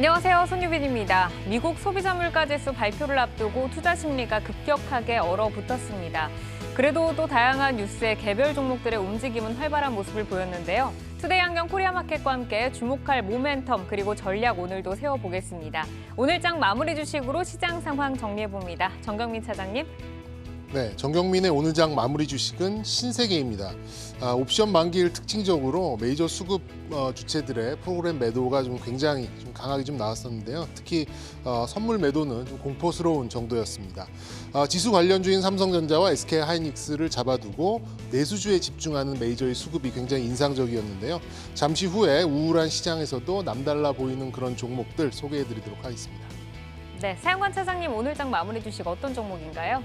안녕하세요. 손유빈입니다. 미국 소비자 물가지수 발표를 앞두고 투자 심리가 급격하게 얼어붙었습니다. 그래도 또 다양한 뉴스에 개별 종목들의 움직임은 활발한 모습을 보였는데요. 투데이 안경 코리아마켓과 함께 주목할 모멘텀 그리고 전략 오늘도 세워보겠습니다. 오늘장 마무리 주식으로 시장 상황 정리해봅니다. 정경민 차장님. 네, 정경민의 오늘장 마무리 주식은 신세계입니다. 옵션 만기일 특징적으로 메이저 수급 주체들의 프로그램 매도가 굉장히 강하게 나왔었는데요. 특히 선물 매도는 좀 공포스러운 정도였습니다. 지수 관련주인 삼성전자와 SK하이닉스를 잡아두고 내수주에 집중하는 메이저의 수급이 굉장히 인상적이었는데요. 잠시 후에 우울한 시장에서도 남달라 보이는 그런 종목들 소개해드리도록 하겠습니다. 네, 사영관 차장님 오늘장 마무리 주식 어떤 종목인가요?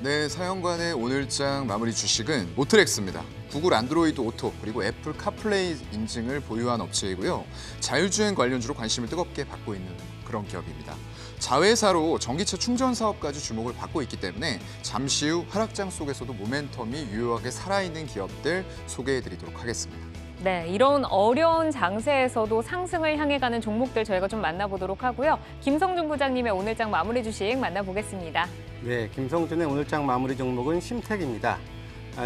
네, 사영관의 오늘장 마무리 주식은 모트렉스입니다. 구글 안드로이드 오토 그리고 애플 카플레이 인증을 보유한 업체이고요. 자율주행 관련주로 관심을 뜨겁게 받고 있는 그런 기업입니다. 자회사로 전기차 충전 사업까지 주목을 받고 있기 때문에 잠시 후 하락장 속에서도 모멘텀이 유효하게 살아있는 기업들 소개해드리도록 하겠습니다. 네, 이런 어려운 장세에서도 상승을 향해 가는 종목들 저희가 좀 만나보도록 하고요. 김성준 부장님의 오늘장 마무리 주식 만나보겠습니다. 네, 김성준의 오늘장 마무리 종목은 심텍입니다.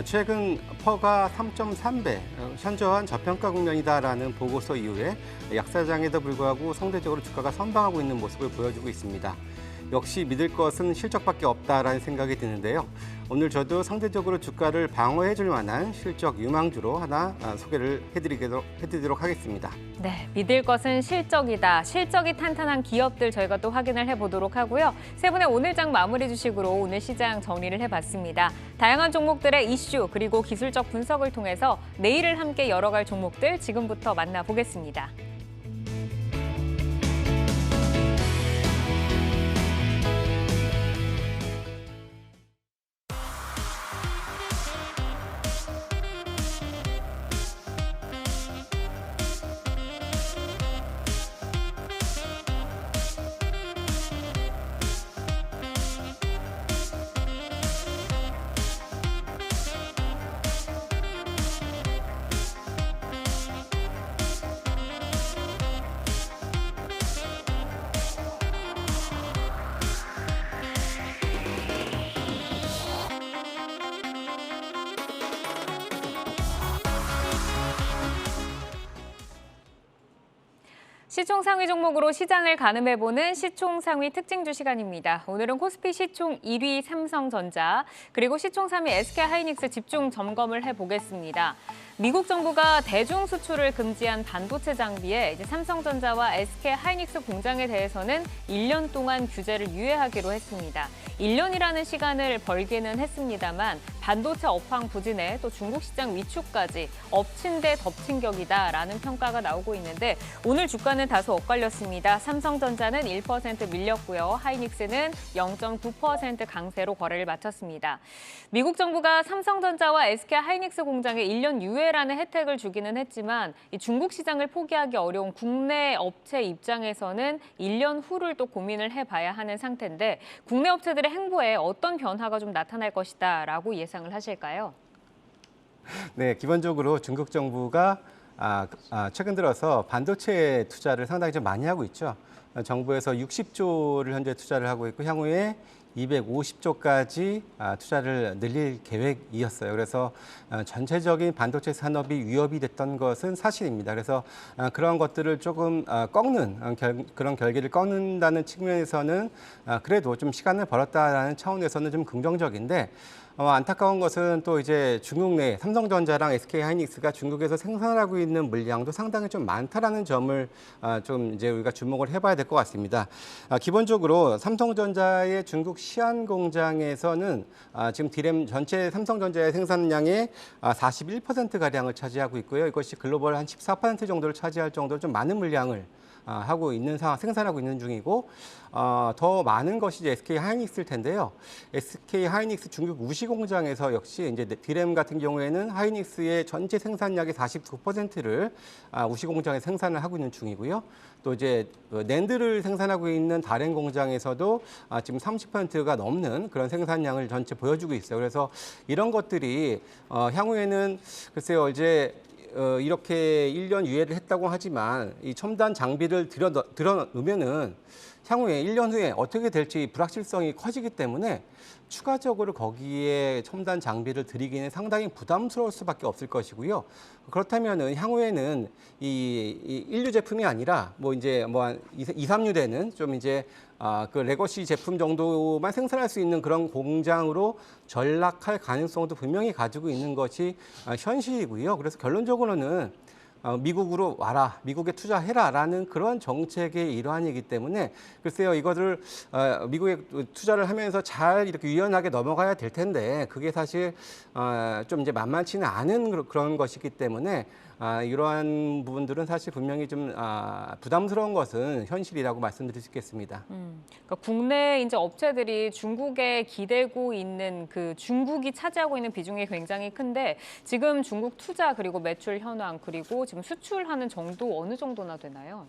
최근 퍼가 3.3배, 현저한 저평가 국면이다라는 보고서 이후에 약세장에도 불구하고 상대적으로 주가가 선방하고 있는 모습을 보여주고 있습니다. 역시 믿을 것은 실적밖에 없다라는 생각이 드는데요. 오늘 저도 상대적으로 주가를 방어해줄 만한 실적 유망주로 하나 소개를 해드리도록 하겠습니다. 네, 믿을 것은 실적이다. 실적이 탄탄한 기업들 저희가 또 확인을 해보도록 하고요. 세 분의 오늘장 마무리 주식으로 오늘 시장 정리를 해봤습니다. 다양한 종목들의 이슈 그리고 기술적 분석을 통해서 내일을 함께 열어갈 종목들 지금부터 만나보겠습니다. 시총 상위 종목으로 시장을 가늠해보는 시총 상위 특징주 시간입니다. 오늘은 코스피 시총 1위 삼성전자, 그리고 시총 3위 SK하이닉스 집중 점검을 해보겠습니다. 미국 정부가 대중 수출을 금지한 반도체 장비에 이제 삼성전자와 SK하이닉스 공장에 대해서는 1년 동안 규제를 유예하기로 했습니다. 1년이라는 시간을 벌기는 했습니다만 반도체 업황 부진에 또 중국 시장 위축까지 엎친 데 덮친 격이다라는 평가가 나오고 있는데 오늘 주가는 다소 엇갈렸습니다. 삼성전자는 1% 밀렸고요. 하이닉스는 0.9% 강세로 거래를 마쳤습니다. 미국 정부가 삼성전자와 SK하이닉스 공장에 1년 유예라는 혜택을 주기는 했지만 이 중국 시장을 포기하기 어려운 국내 업체 입장에서는 1년 후를 또 고민을 해봐야 하는 상태인데 국내 업체들의 행보에 어떤 변화가 좀 나타날 것이다라고 예상을 하실까요? 네, 기본적으로 중국 정부가 최근 들어서 반도체 투자를 상당히 좀 많이 하고 있죠. 정부에서 60조를 현재 투자를 하고 있고 향후에 250조까지 투자를 늘릴 계획이었어요. 그래서 전체적인 반도체 산업이 위협이 됐던 것은 사실입니다. 그래서 그런 것들을 조금 꺾는 그런 결기를 꺾는다는 측면에서는 그래도 좀 시간을 벌었다라는 차원에서는 좀 긍정적인데 안타까운 것은 또 이제 중국 내 삼성전자랑 SK하이닉스가 중국에서 생산하고 있는 물량도 상당히 좀 많다라는 점을 좀 이제 우리가 주목을 해봐야 될 것 같습니다. 기본적으로 삼성전자의 중국 시안 공장에서는 지금 디램 전체 삼성전자의 생산량의 41%가량을 차지하고 있고요. 이것이 글로벌 한 14% 정도를 차지할 정도로 좀 많은 물량을 하고 있는 상황, 생산하고 있는 중이고 더 많은 것이 이제 SK하이닉스일 텐데요. SK하이닉스 중국 우시 공장에서 역시 이제 디램 같은 경우에는 하이닉스의 전체 생산량의 49%를 우시 공장에 생산을 하고 있는 중이고요. 또 이제 낸드를 생산하고 있는 다른 공장에서도 지금 30%가 넘는 그런 생산량을 전체 보여주고 있어요. 그래서 이런 것들이 향후에는 글쎄요, 이제 이렇게 1년 유예를 했다고 하지만 이 첨단 장비를 들어놓으면은 향후에 1년 후에 어떻게 될지 불확실성이 커지기 때문에 추가적으로 거기에 첨단 장비를 들이기는 상당히 부담스러울 수밖에 없을 것이고요. 그렇다면은 향후에는 이 1류 제품이 아니라 뭐 이제 한 2, 3류 되는 좀 이제 그 레거시 제품 정도만 생산할 수 있는 그런 공장으로 전락할 가능성도 분명히 가지고 있는 것이 현실이고요. 그래서 결론적으로는 미국으로 와라, 미국에 투자해라라는 그런 정책의 일환이기 때문에 글쎄요, 이것을 미국에 투자를 하면서 잘 이렇게 유연하게 넘어가야 될 텐데 그게 사실 좀 이제 만만치는 않은 그런 것이기 때문에 이러한 부분들은 사실 분명히 좀 부담스러운 것은 현실이라고 말씀드릴 수 있겠습니다. 그러니까 국내 이제 업체들이 중국에 기대고 있는 그 중국이 차지하고 있는 비중이 굉장히 큰데 지금 중국 투자 그리고 매출 현황 그리고 지금 수출하는 정도 어느 정도나 되나요?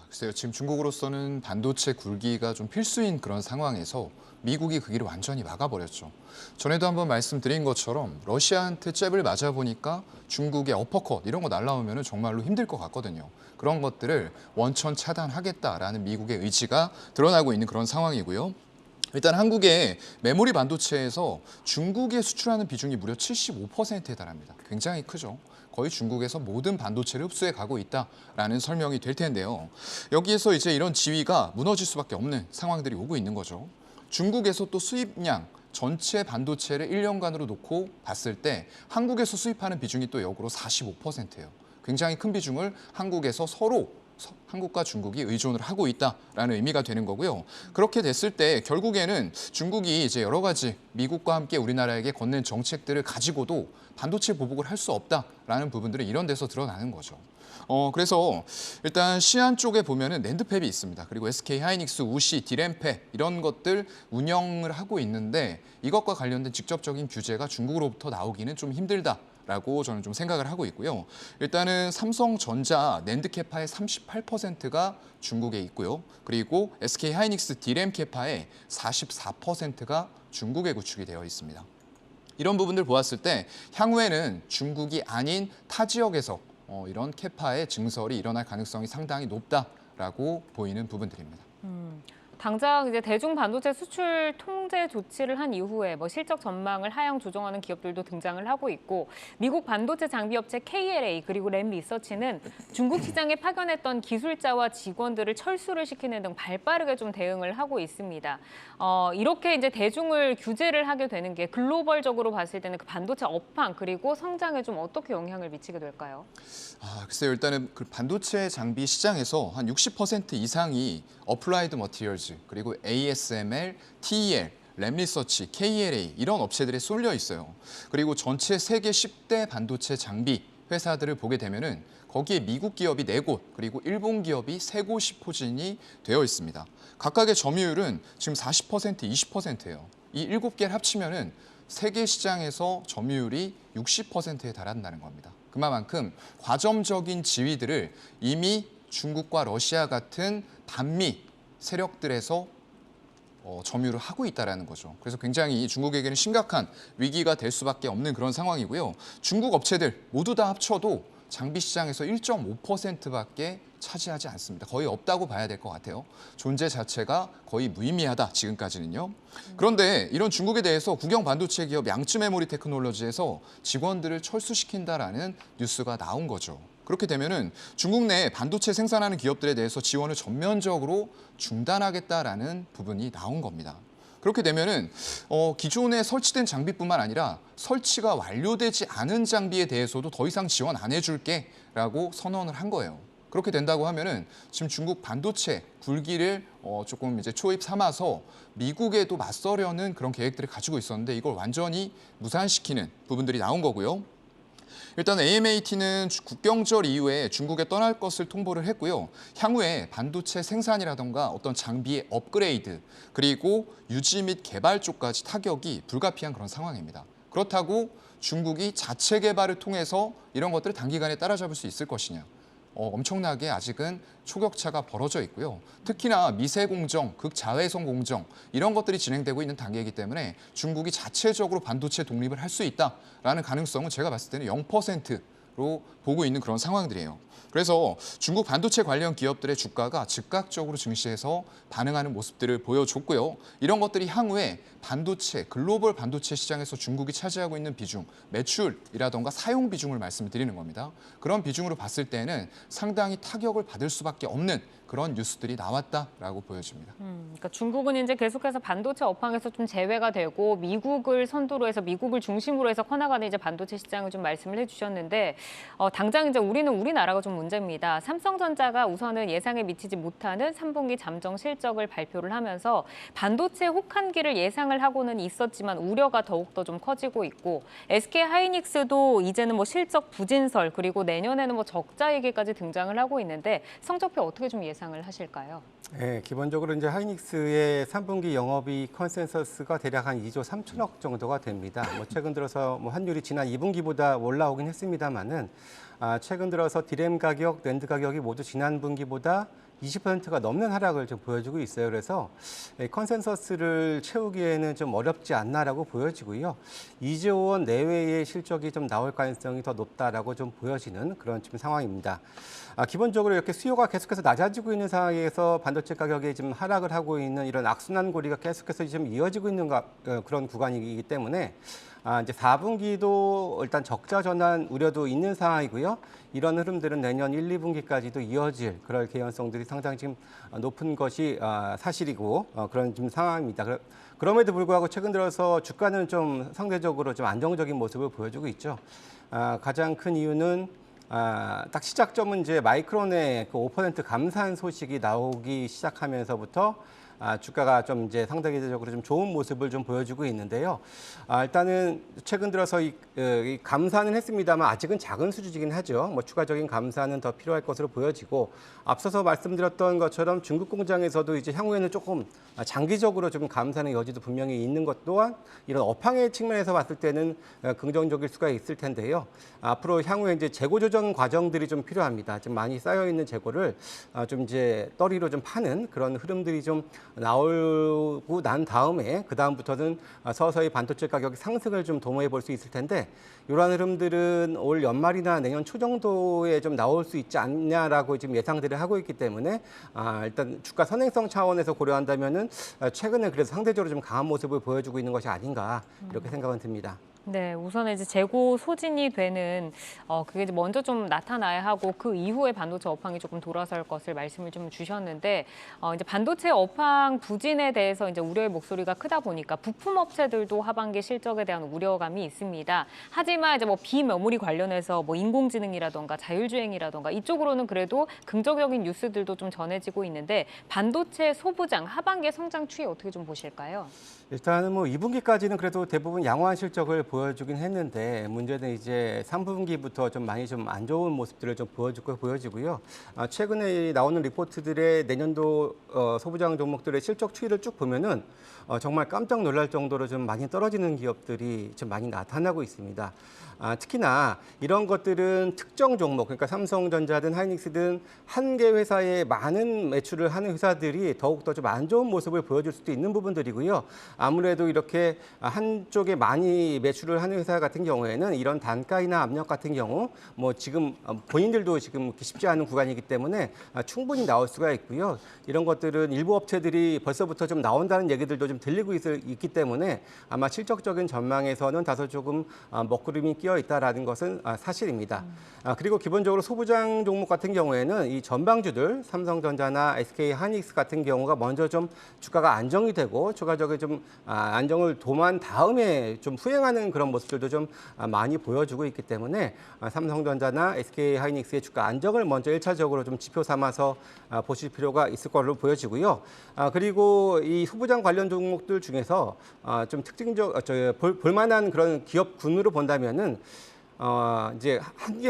글쎄요, 지금 중국으로서는 반도체 굴기가 좀 필수인 그런 상황에서 미국이 그 길을 완전히 막아버렸죠. 전에도 한번 말씀드린 것처럼 러시아한테 잽을 맞아보니까 중국의 어퍼컷 이런 거 날라오면 정말로 힘들 것 같거든요. 그런 것들을 원천 차단하겠다라는 미국의 의지가 드러나고 있는 그런 상황이고요. 일단 한국의 메모리 반도체에서 중국에 수출하는 비중이 무려 75%에 달합니다. 굉장히 크죠. 거의 중국에서 모든 반도체를 흡수해 가고 있다라는 설명이 될 텐데요. 여기에서 이제 이런 지위가 무너질 수밖에 없는 상황들이 오고 있는 거죠. 중국에서 또 수입량 전체 반도체를 1년간으로 놓고 봤을 때 한국에서 수입하는 비중이 또 역으로 45%예요. 굉장히 큰 비중을 한국에서 서로 한국과 중국이 의존을 하고 있다라는 의미가 되는 거고요. 그렇게 됐을 때 결국에는 중국이 이제 여러 가지 미국과 함께 우리나라에게 건넨 정책들을 가지고도 반도체 보복을 할 수 없다라는 부분들이 이런 데서 드러나는 거죠. 그래서 일단 시안 쪽에 보면은 낸드팹이 있습니다. 그리고 SK 하이닉스, 우시, 디램팹 이런 것들 운영을 하고 있는데 이것과 관련된 직접적인 규제가 중국으로부터 나오기는 좀 힘들다라고 저는 좀 생각을 하고 있고요. 일단은 삼성전자 낸드 캐파의 38%가 중국에 있고요. 그리고 SK 하이닉스 디램 캐파의 44%가 중국에 구축이 되어 있습니다. 이런 부분들 보았을 때 향후에는 중국이 아닌 타 지역에서 이런 캐파의 증설이 일어날 가능성이 상당히 높다라고 보이는 부분들입니다. 당장 이제 대중 반도체 수출 통제 조치를 한 이후에 뭐 실적 전망을 하향 조정하는 기업들도 등장을 하고 있고 미국 반도체 장비 업체 KLA 그리고 램 리서치는 중국 시장에 파견했던 기술자와 직원들을 철수를 시키는 등 발빠르게 좀 대응을 하고 있습니다. 이렇게 이제 대중을 규제를 하게 되는 게 글로벌적으로 봤을 때는 그 반도체 업황 그리고 성장에 좀 어떻게 영향을 미치게 될까요? 글쎄요. 일단은 그 반도체 장비 시장에서 한 60% 이상이 어플라이드 머티리얼즈 그리고 ASML, TEL, 램리서치, KLA 이런 업체들에 쏠려 있어요. 그리고 전체 세계 10대 반도체 장비 회사들을 보게 되면은 거기에 미국 기업이 4곳 그리고 일본 기업이 3곳이 포진이 되어 있습니다. 각각의 점유율은 지금 40%, 20%예요. 이 7개를 합치면은 세계 시장에서 점유율이 60%에 달한다는 겁니다. 그만큼 과점적인 지위들을 이미 중국과 러시아 같은 반미 세력들에서 점유를 하고 있다는 거죠. 그래서 굉장히 중국에게는 심각한 위기가 될 수밖에 없는 그런 상황이고요. 중국 업체들 모두 다 합쳐도 장비 시장에서 1.5%밖에 차지하지 않습니다. 거의 없다고 봐야 될 것 같아요. 존재 자체가 거의 무의미하다, 지금까지는요. 그런데 이런 중국에 대해서 국영 반도체 기업 양쯔 메모리 테크놀로지에서 직원들을 철수시킨다라는 뉴스가 나온 거죠. 그렇게 되면은 중국 내 반도체 생산하는 기업들에 대해서 지원을 전면적으로 중단하겠다라는 부분이 나온 겁니다. 그렇게 되면은 기존에 설치된 장비뿐만 아니라 설치가 완료되지 않은 장비에 대해서도 더 이상 지원 안 해줄게라고 선언을 한 거예요. 그렇게 된다고 하면은 지금 중국 반도체 굴기를 조금 이제 초입 삼아서 미국에도 맞서려는 그런 계획들을 가지고 있었는데 이걸 완전히 무산시키는 부분들이 나온 거고요. 일단 AMAT는 국경절 이후에 중국에 떠날 것을 통보를 했고요. 향후에 반도체 생산이라던가 어떤 장비의 업그레이드 그리고 유지 및 개발 쪽까지 타격이 불가피한 그런 상황입니다. 그렇다고 중국이 자체 개발을 통해서 이런 것들을 단기간에 따라잡을 수 있을 것이냐. 엄청나게 아직은 초격차가 벌어져 있고요. 특히나 미세 공정, 극자외선 공정 이런 것들이 진행되고 있는 단계이기 때문에 중국이 자체적으로 반도체 독립을 할 수 있다라는 가능성은 제가 봤을 때는 0% 보고 있는 그런 상황들이에요. 그래서 중국 반도체 관련 기업들의 주가가 즉각적으로 증시에서 반응하는 모습들을 보여줬고요. 이런 것들이 향후에 반도체, 글로벌 반도체 시장에서 중국이 차지하고 있는 비중, 매출이라던가 사용 비중을 말씀을 드리는 겁니다. 그런 비중으로 봤을 때는 상당히 타격을 받을 수밖에 없는 그런 뉴스들이 나왔다라고 보여집니다. 그러니까 중국은 이제 계속해서 반도체 업황에서 좀 제외가 되고 미국을 선두로 해서 미국을 중심으로 해서 커나가는 이제 반도체 시장을 좀 말씀을 해주셨는데 당장 이제 우리나라가 좀 문제입니다. 삼성전자가 우선은 예상에 미치지 못하는 3분기 잠정 실적을 발표를 하면서 반도체 혹한기를 예상을 하고는 있었지만 우려가 더욱더 좀 커지고 있고 SK 하이닉스도 이제는 뭐 실적 부진설 그리고 내년에는 뭐 적자 얘기까지 등장을 하고 있는데 성적표 어떻게 좀 예상을 하실까요? 네, 기본적으로 이제 하이닉스의 3분기 영업이익 컨센서스가 대략 한 2조 3천억 정도가 됩니다. 뭐 최근 들어서 뭐 환율이 지난 2분기보다 올라오긴 했습니다만은 최근 들어서 디램 가격, 낸드 가격이 모두 지난 분기보다 20%가 넘는 하락을 좀 보여주고 있어요. 그래서 컨센서스를 채우기에는 좀 어렵지 않나라고 보여지고요. 2조 원 내외의 실적이 좀 나올 가능성이 더 높다라고 좀 보여지는 그런 지금 상황입니다. 기본적으로 이렇게 수요가 계속해서 낮아지고 있는 상황에서 반도체 가격이 지금 하락을 하고 있는 이런 악순환 고리가 계속해서 지금 이어지고 있는 그런 구간이기 때문에 이제 4분기도 일단 적자 전환 우려도 있는 상황이고요. 이런 흐름들은 내년 1, 2분기까지도 이어질 그럴 개연성들이 상당히 지금 높은 것이 사실이고 그런 지금 상황입니다. 그럼에도 불구하고 최근 들어서 주가는 좀 상대적으로 좀 안정적인 모습을 보여주고 있죠. 가장 큰 이유는 딱 시작점은 이제 마이크론의 그 5% 감산 소식이 나오기 시작하면서부터 주가가 좀 이제 상대적으로 좀 좋은 모습을 좀 보여주고 있는데요. 일단은 최근 들어서 이 감산은 했습니다만 아직은 작은 수준이긴 하죠. 뭐 추가적인 감산은 더 필요할 것으로 보여지고 앞서서 말씀드렸던 것처럼 중국 공장에서도 이제 향후에는 조금 장기적으로 좀 감산의 여지도 분명히 있는 것 또한 이런 업황의 측면에서 봤을 때는 긍정적일 수가 있을 텐데요. 앞으로 향후에 이제 재고 조정 과정들이 좀 필요합니다. 좀 많이 쌓여 있는 재고를 좀 이제 떨이로 좀 파는 그런 흐름들이 좀 나오고 난 다음에 그 다음부터는 서서히 반도체 가격 상승을 좀 도모해 볼 수 있을 텐데 이러한 흐름들은 올 연말이나 내년 초 정도에 좀 나올 수 있지 않냐라고 지금 예상들을 하고 있기 때문에 일단 주가 선행성 차원에서 고려한다면은 최근에 그래서 상대적으로 좀 강한 모습을 보여주고 있는 것이 아닌가 이렇게 생각은 듭니다. 네, 우선 이제 재고 소진이 되는 그게 이제 먼저 좀 나타나야 하고 그 이후에 반도체 업황이 조금 돌아설 것을 말씀을 좀 주셨는데 이제 반도체 업황 부진에 대해서 이제 우려의 목소리가 크다 보니까 부품 업체들도 하반기 실적에 대한 우려감이 있습니다. 하지만 이제 뭐 비메모리 관련해서 뭐 인공지능이라던가 자율주행이라던가 이쪽으로는 그래도 긍정적인 뉴스들도 좀 전해지고 있는데 반도체 소부장 하반기 성장 추이 어떻게 좀 보실까요? 일단은 뭐 2분기까지는 그래도 대부분 양호한 실적을 보여주긴 했는데 문제는 이제 3분기부터 좀 많이 좀 안 좋은 모습들을 좀 보여지고요. 최근에 나오는 리포트들의 내년도 소부장 종목들의 실적 추이를 쭉 보면은 정말 깜짝 놀랄 정도로 좀 많이 떨어지는 기업들이 좀 많이 나타나고 있습니다. 특히나 이런 것들은 특정 종목, 그러니까 삼성전자든 하이닉스든 한 개 회사에 많은 매출을 하는 회사들이 더욱더 좀 안 좋은 모습을 보여줄 수도 있는 부분들이고요. 아무래도 이렇게 한쪽에 많이 매출을 하는 회사 같은 경우에는 이런 단가이나 압력 같은 경우 뭐 지금 본인들도 지금 쉽지 않은 구간이기 때문에 충분히 나올 수가 있고요. 이런 것들은 일부 업체들이 벌써부터 좀 나온다는 얘기들도 좀 들리고 있기 때문에 아마 실적적인 전망에서는 다소 조금 먹구름이 끼어 있다라는 것은 사실입니다. 그리고 기본적으로 소부장 종목 같은 경우에는 이 전방주들 삼성전자나 SK 하이닉스 같은 경우가 먼저 좀 주가가 안정이 되고 추가적인 좀 안정을 도모한 다음에 좀 후행하는 그런 모습들도 좀 많이 보여주고 있기 때문에 삼성전자나 SK 하이닉스의 주가 안정을 먼저 1차적으로 좀 지표 삼아서 보실 필요가 있을 걸로 보여지고요. 그리고 이 소부장 관련 종목들 중에서 좀 볼만한 그런 기업군으로 본다면은 이제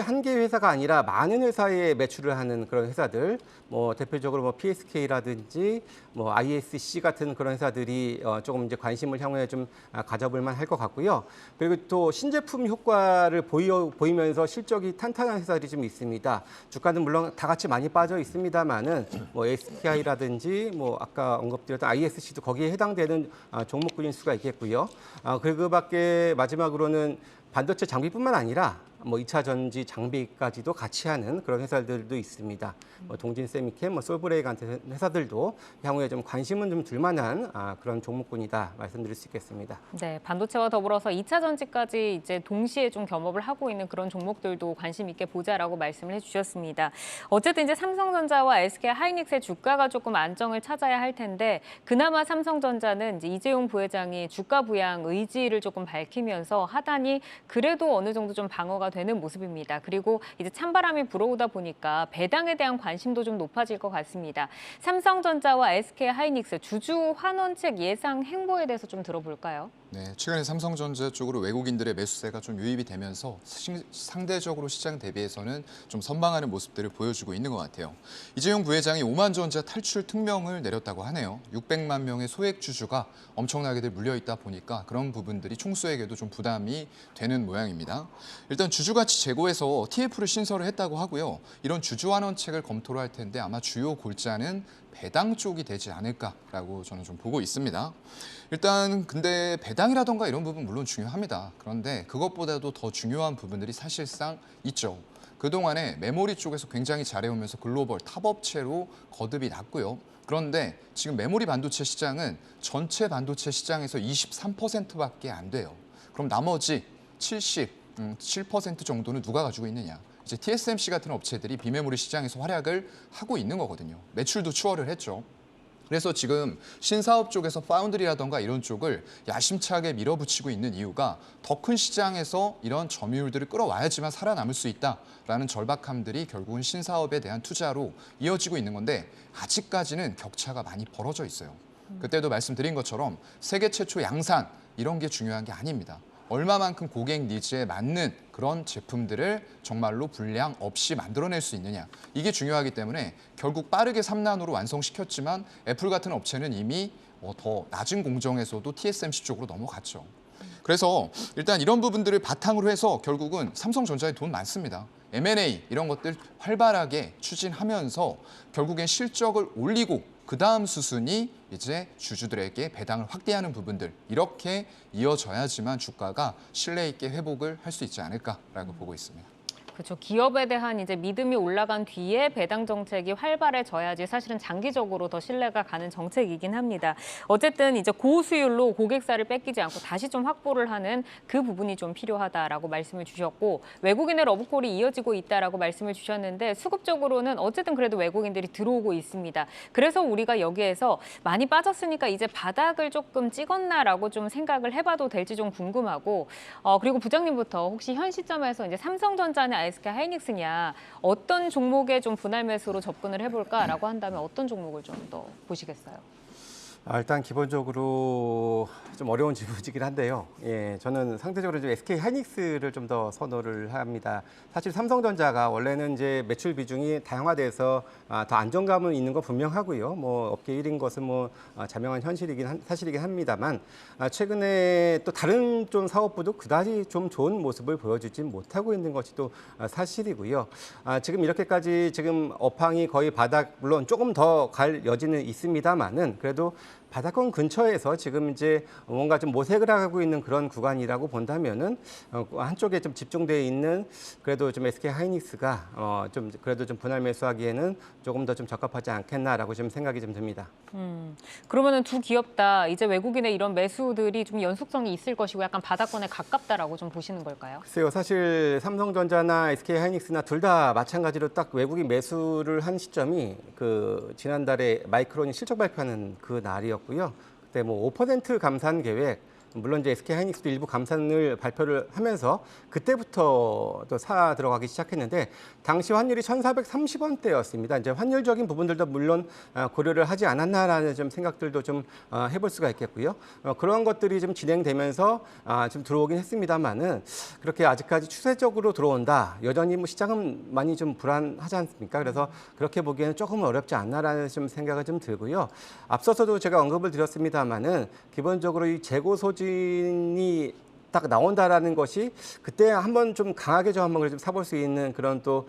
한 개 회사가 아니라 많은 회사에 매출을 하는 그런 회사들, 뭐 대표적으로 뭐 PSK라든지 뭐 ISC 같은 그런 회사들이 조금 이제 관심을 향후에 좀 가져볼 만할 것 같고요. 그리고 또 신제품 효과를 보이면서 실적이 탄탄한 회사들이 좀 있습니다. 주가는 물론 다 같이 많이 빠져 있습니다만은 뭐 SKI라든지 뭐 아까 언급드렸던 ISC도 거기에 해당되는 종목군일 수가 있겠고요. 그밖에 마지막으로는 반도체 장비뿐만 아니라 뭐 2차 전지 장비까지도 같이 하는 그런 회사들도 있습니다. 뭐 동진 세미캠, 뭐 솔브레이 같은 회사들도 향후에 좀 관심은 좀 둘만한 그런 종목군이다 말씀드릴 수 있겠습니다. 네, 반도체와 더불어서 2차 전지까지 이제 동시에 좀 겸업을 하고 있는 그런 종목들도 관심 있게 보자라고 말씀을 해주셨습니다. 어쨌든 이제 삼성전자와 SK 하이닉스의 주가가 조금 안정을 찾아야 할 텐데 그나마 삼성전자는 이제 이재용 부회장이 주가 부양 의지를 조금 밝히면서 하단이 그래도 어느 정도 좀 방어가 되는 모습입니다. 그리고 이제 찬바람이 불어오다 보니까 배당에 대한 관심도 좀 높아질 것 같습니다. 삼성전자와 SK 하이닉스 주주 환원책 예상 행보에 대해서 좀 들어볼까요? 네, 최근에 삼성전자 쪽으로 외국인들의 매수세가 좀 유입이 되면서 상대적으로 시장 대비해서는 좀 선방하는 모습들을 보여주고 있는 것 같아요. 이재용 부회장이 오만전자 탈출 특명을 내렸다고 하네요. 600만 명의 소액 주주가 엄청나게들 물려있다 보니까 그런 부분들이 총수에게도 좀 부담이 되는 모양입니다. 일단 주주가치 재고에서 TF를 신설을 했다고 하고요. 이런 주주환원책을 검토를 할 텐데 아마 주요 골자는 배당 쪽이 되지 않을까라고 저는 좀 보고 있습니다. 일단 근데 배당이라던가 이런 부분 물론 중요합니다. 그런데 그것보다도 더 중요한 부분들이 사실상 있죠. 그동안에 메모리 쪽에서 굉장히 잘해오면서 글로벌 탑업체로 거듭이 났고요. 그런데 지금 메모리 반도체 시장은 전체 반도체 시장에서 23%밖에 안 돼요. 그럼 나머지 77% 정도는 누가 가지고 있느냐? 이제 TSMC 같은 업체들이 비메모리 시장에서 활약을 하고 있는 거거든요. 매출도 추월을 했죠. 그래서 지금 신사업 쪽에서 파운드리라던가 이런 쪽을 야심차게 밀어붙이고 있는 이유가 더 큰 시장에서 이런 점유율들을 끌어와야지만 살아남을 수 있다라는 절박함들이 결국은 신사업에 대한 투자로 이어지고 있는 건데 아직까지는 격차가 많이 벌어져 있어요. 그때도 말씀드린 것처럼 세계 최초 양산 이런 게 중요한 게 아닙니다. 얼마만큼 고객 니즈에 맞는 그런 제품들을 정말로 불량 없이 만들어낼 수 있느냐. 이게 중요하기 때문에 결국 빠르게 3나노로 완성시켰지만 애플 같은 업체는 이미 더 낮은 공정에서도 TSMC 쪽으로 넘어갔죠. 그래서 일단 이런 부분들을 바탕으로 해서 결국은 삼성전자에 돈 많습니다. M&A 이런 것들 활발하게 추진하면서 결국엔 실적을 올리고 그 다음 수순이 이제 주주들에게 배당을 확대하는 부분들 이렇게 이어져야지만 주가가 신뢰 있게 회복을 할 수 있지 않을까라고 보고 있습니다. 그렇죠. 기업에 대한 이제 믿음이 올라간 뒤에 배당 정책이 활발해져야지 사실은 장기적으로 더 신뢰가 가는 정책이긴 합니다. 어쨌든 이제 고수율로 고객사를 뺏기지 않고 다시 좀 확보를 하는 그 부분이 좀 필요하다라고 말씀을 주셨고 외국인의 러브콜이 이어지고 있다라고 말씀을 주셨는데 수급적으로는 어쨌든 그래도 외국인들이 들어오고 있습니다. 그래서 우리가 여기에서 많이 빠졌으니까 이제 바닥을 조금 찍었나라고 좀 생각을 해봐도 될지 좀 궁금하고 그리고 부장님부터 혹시 현 시점에서 이제 삼성전자는 SK 하이닉스냐 어떤 종목에 좀 분할 매수로 접근을 해볼까라고 한다면 어떤 종목을 좀 더 보시겠어요? 일단 기본적으로 좀 어려운 질문이긴 한데요. 예, 저는 상대적으로 좀 SK 하이닉스를 좀 더 선호를 합니다. 사실 삼성전자가 원래는 이제 매출 비중이 다양화돼서 더 안정감은 있는 건 분명하고요. 뭐 업계 1인 것은 뭐 자명한 사실이긴 합니다만 최근에 또 다른 좀 사업부도 그다지 좀 좋은 모습을 보여주지 못하고 있는 것이 또 사실이고요. 지금 이렇게까지 지금 업황이 거의 바닥 물론 조금 더 갈 여지는 있습니다만은 그래도 바닥권 근처에서 지금 이제 뭔가 좀 모색을 하고 있는 그런 구간이라고 본다면은 한쪽에 좀 집중되어 있는 그래도 좀 SK 하이닉스가 좀 그래도 좀 분할 매수하기에는 조금 더 좀 적합하지 않겠나라고 좀 생각이 좀 듭니다. 그러면은 두 기업 다 이제 외국인의 이런 매수들이 좀 연속성이 있을 것이고 약간 바닥권에 가깝다라고 좀 보시는 걸까요? 글쎄요, 사실 삼성전자나 SK 하이닉스나 둘 다 마찬가지로 딱 외국인 매수를 한 시점이 그 지난달에 마이크론이 실적 발표하는 그 날이었고요. 그때 뭐 5% 감산 계획. 물론 이제 SK 하이닉스도 일부 감산을 발표를 하면서 그때부터 또 사 들어가기 시작했는데 당시 환율이 1,430원대였습니다. 이제 환율적인 부분들도 물론 고려를 하지 않았나라는 좀 생각들도 좀 해볼 수가 있겠고요. 그런 것들이 좀 진행되면서 좀 들어오긴 했습니다만은 그렇게 아직까지 추세적으로 들어온다. 여전히 뭐 시장은 많이 좀 불안하지 않습니까? 그래서 그렇게 보기에는 조금 어렵지 않나라는 좀 생각을 좀 들고요. 앞서서도 제가 언급을 드렸습니다만은 기본적으로 이 재고 소진이 딱 나온다라는 것이 그때 한번 좀 강하게 좀 한번 좀 사볼 수 있는 그런 또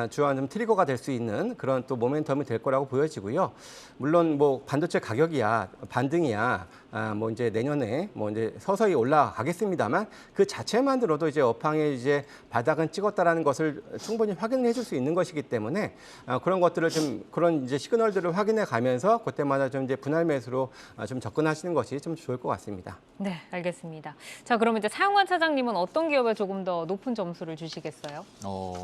주요한 좀 트리거가 될 수 있는 그런 또 모멘텀이 될 거라고 보여지고요. 물론 뭐 반도체 가격이야 반등이야 뭐 이제 내년에 뭐 이제 서서히 올라가겠습니다만 그 자체만으로도 이제 업황의 이제 바닥은 찍었다라는 것을 충분히 확인을 해줄 수 있는 것이기 때문에 그런 것들을 좀 그런 이제 시그널들을 확인해 가면서 그때마다 좀 이제 분할 매수로 좀 접근하시는 것이 좀 좋을 것 같습니다. 네, 알겠습니다. 자, 그럼 이제 사용관 차장님은 어떤 기업에 조금 더 높은 점수를 주시겠어요?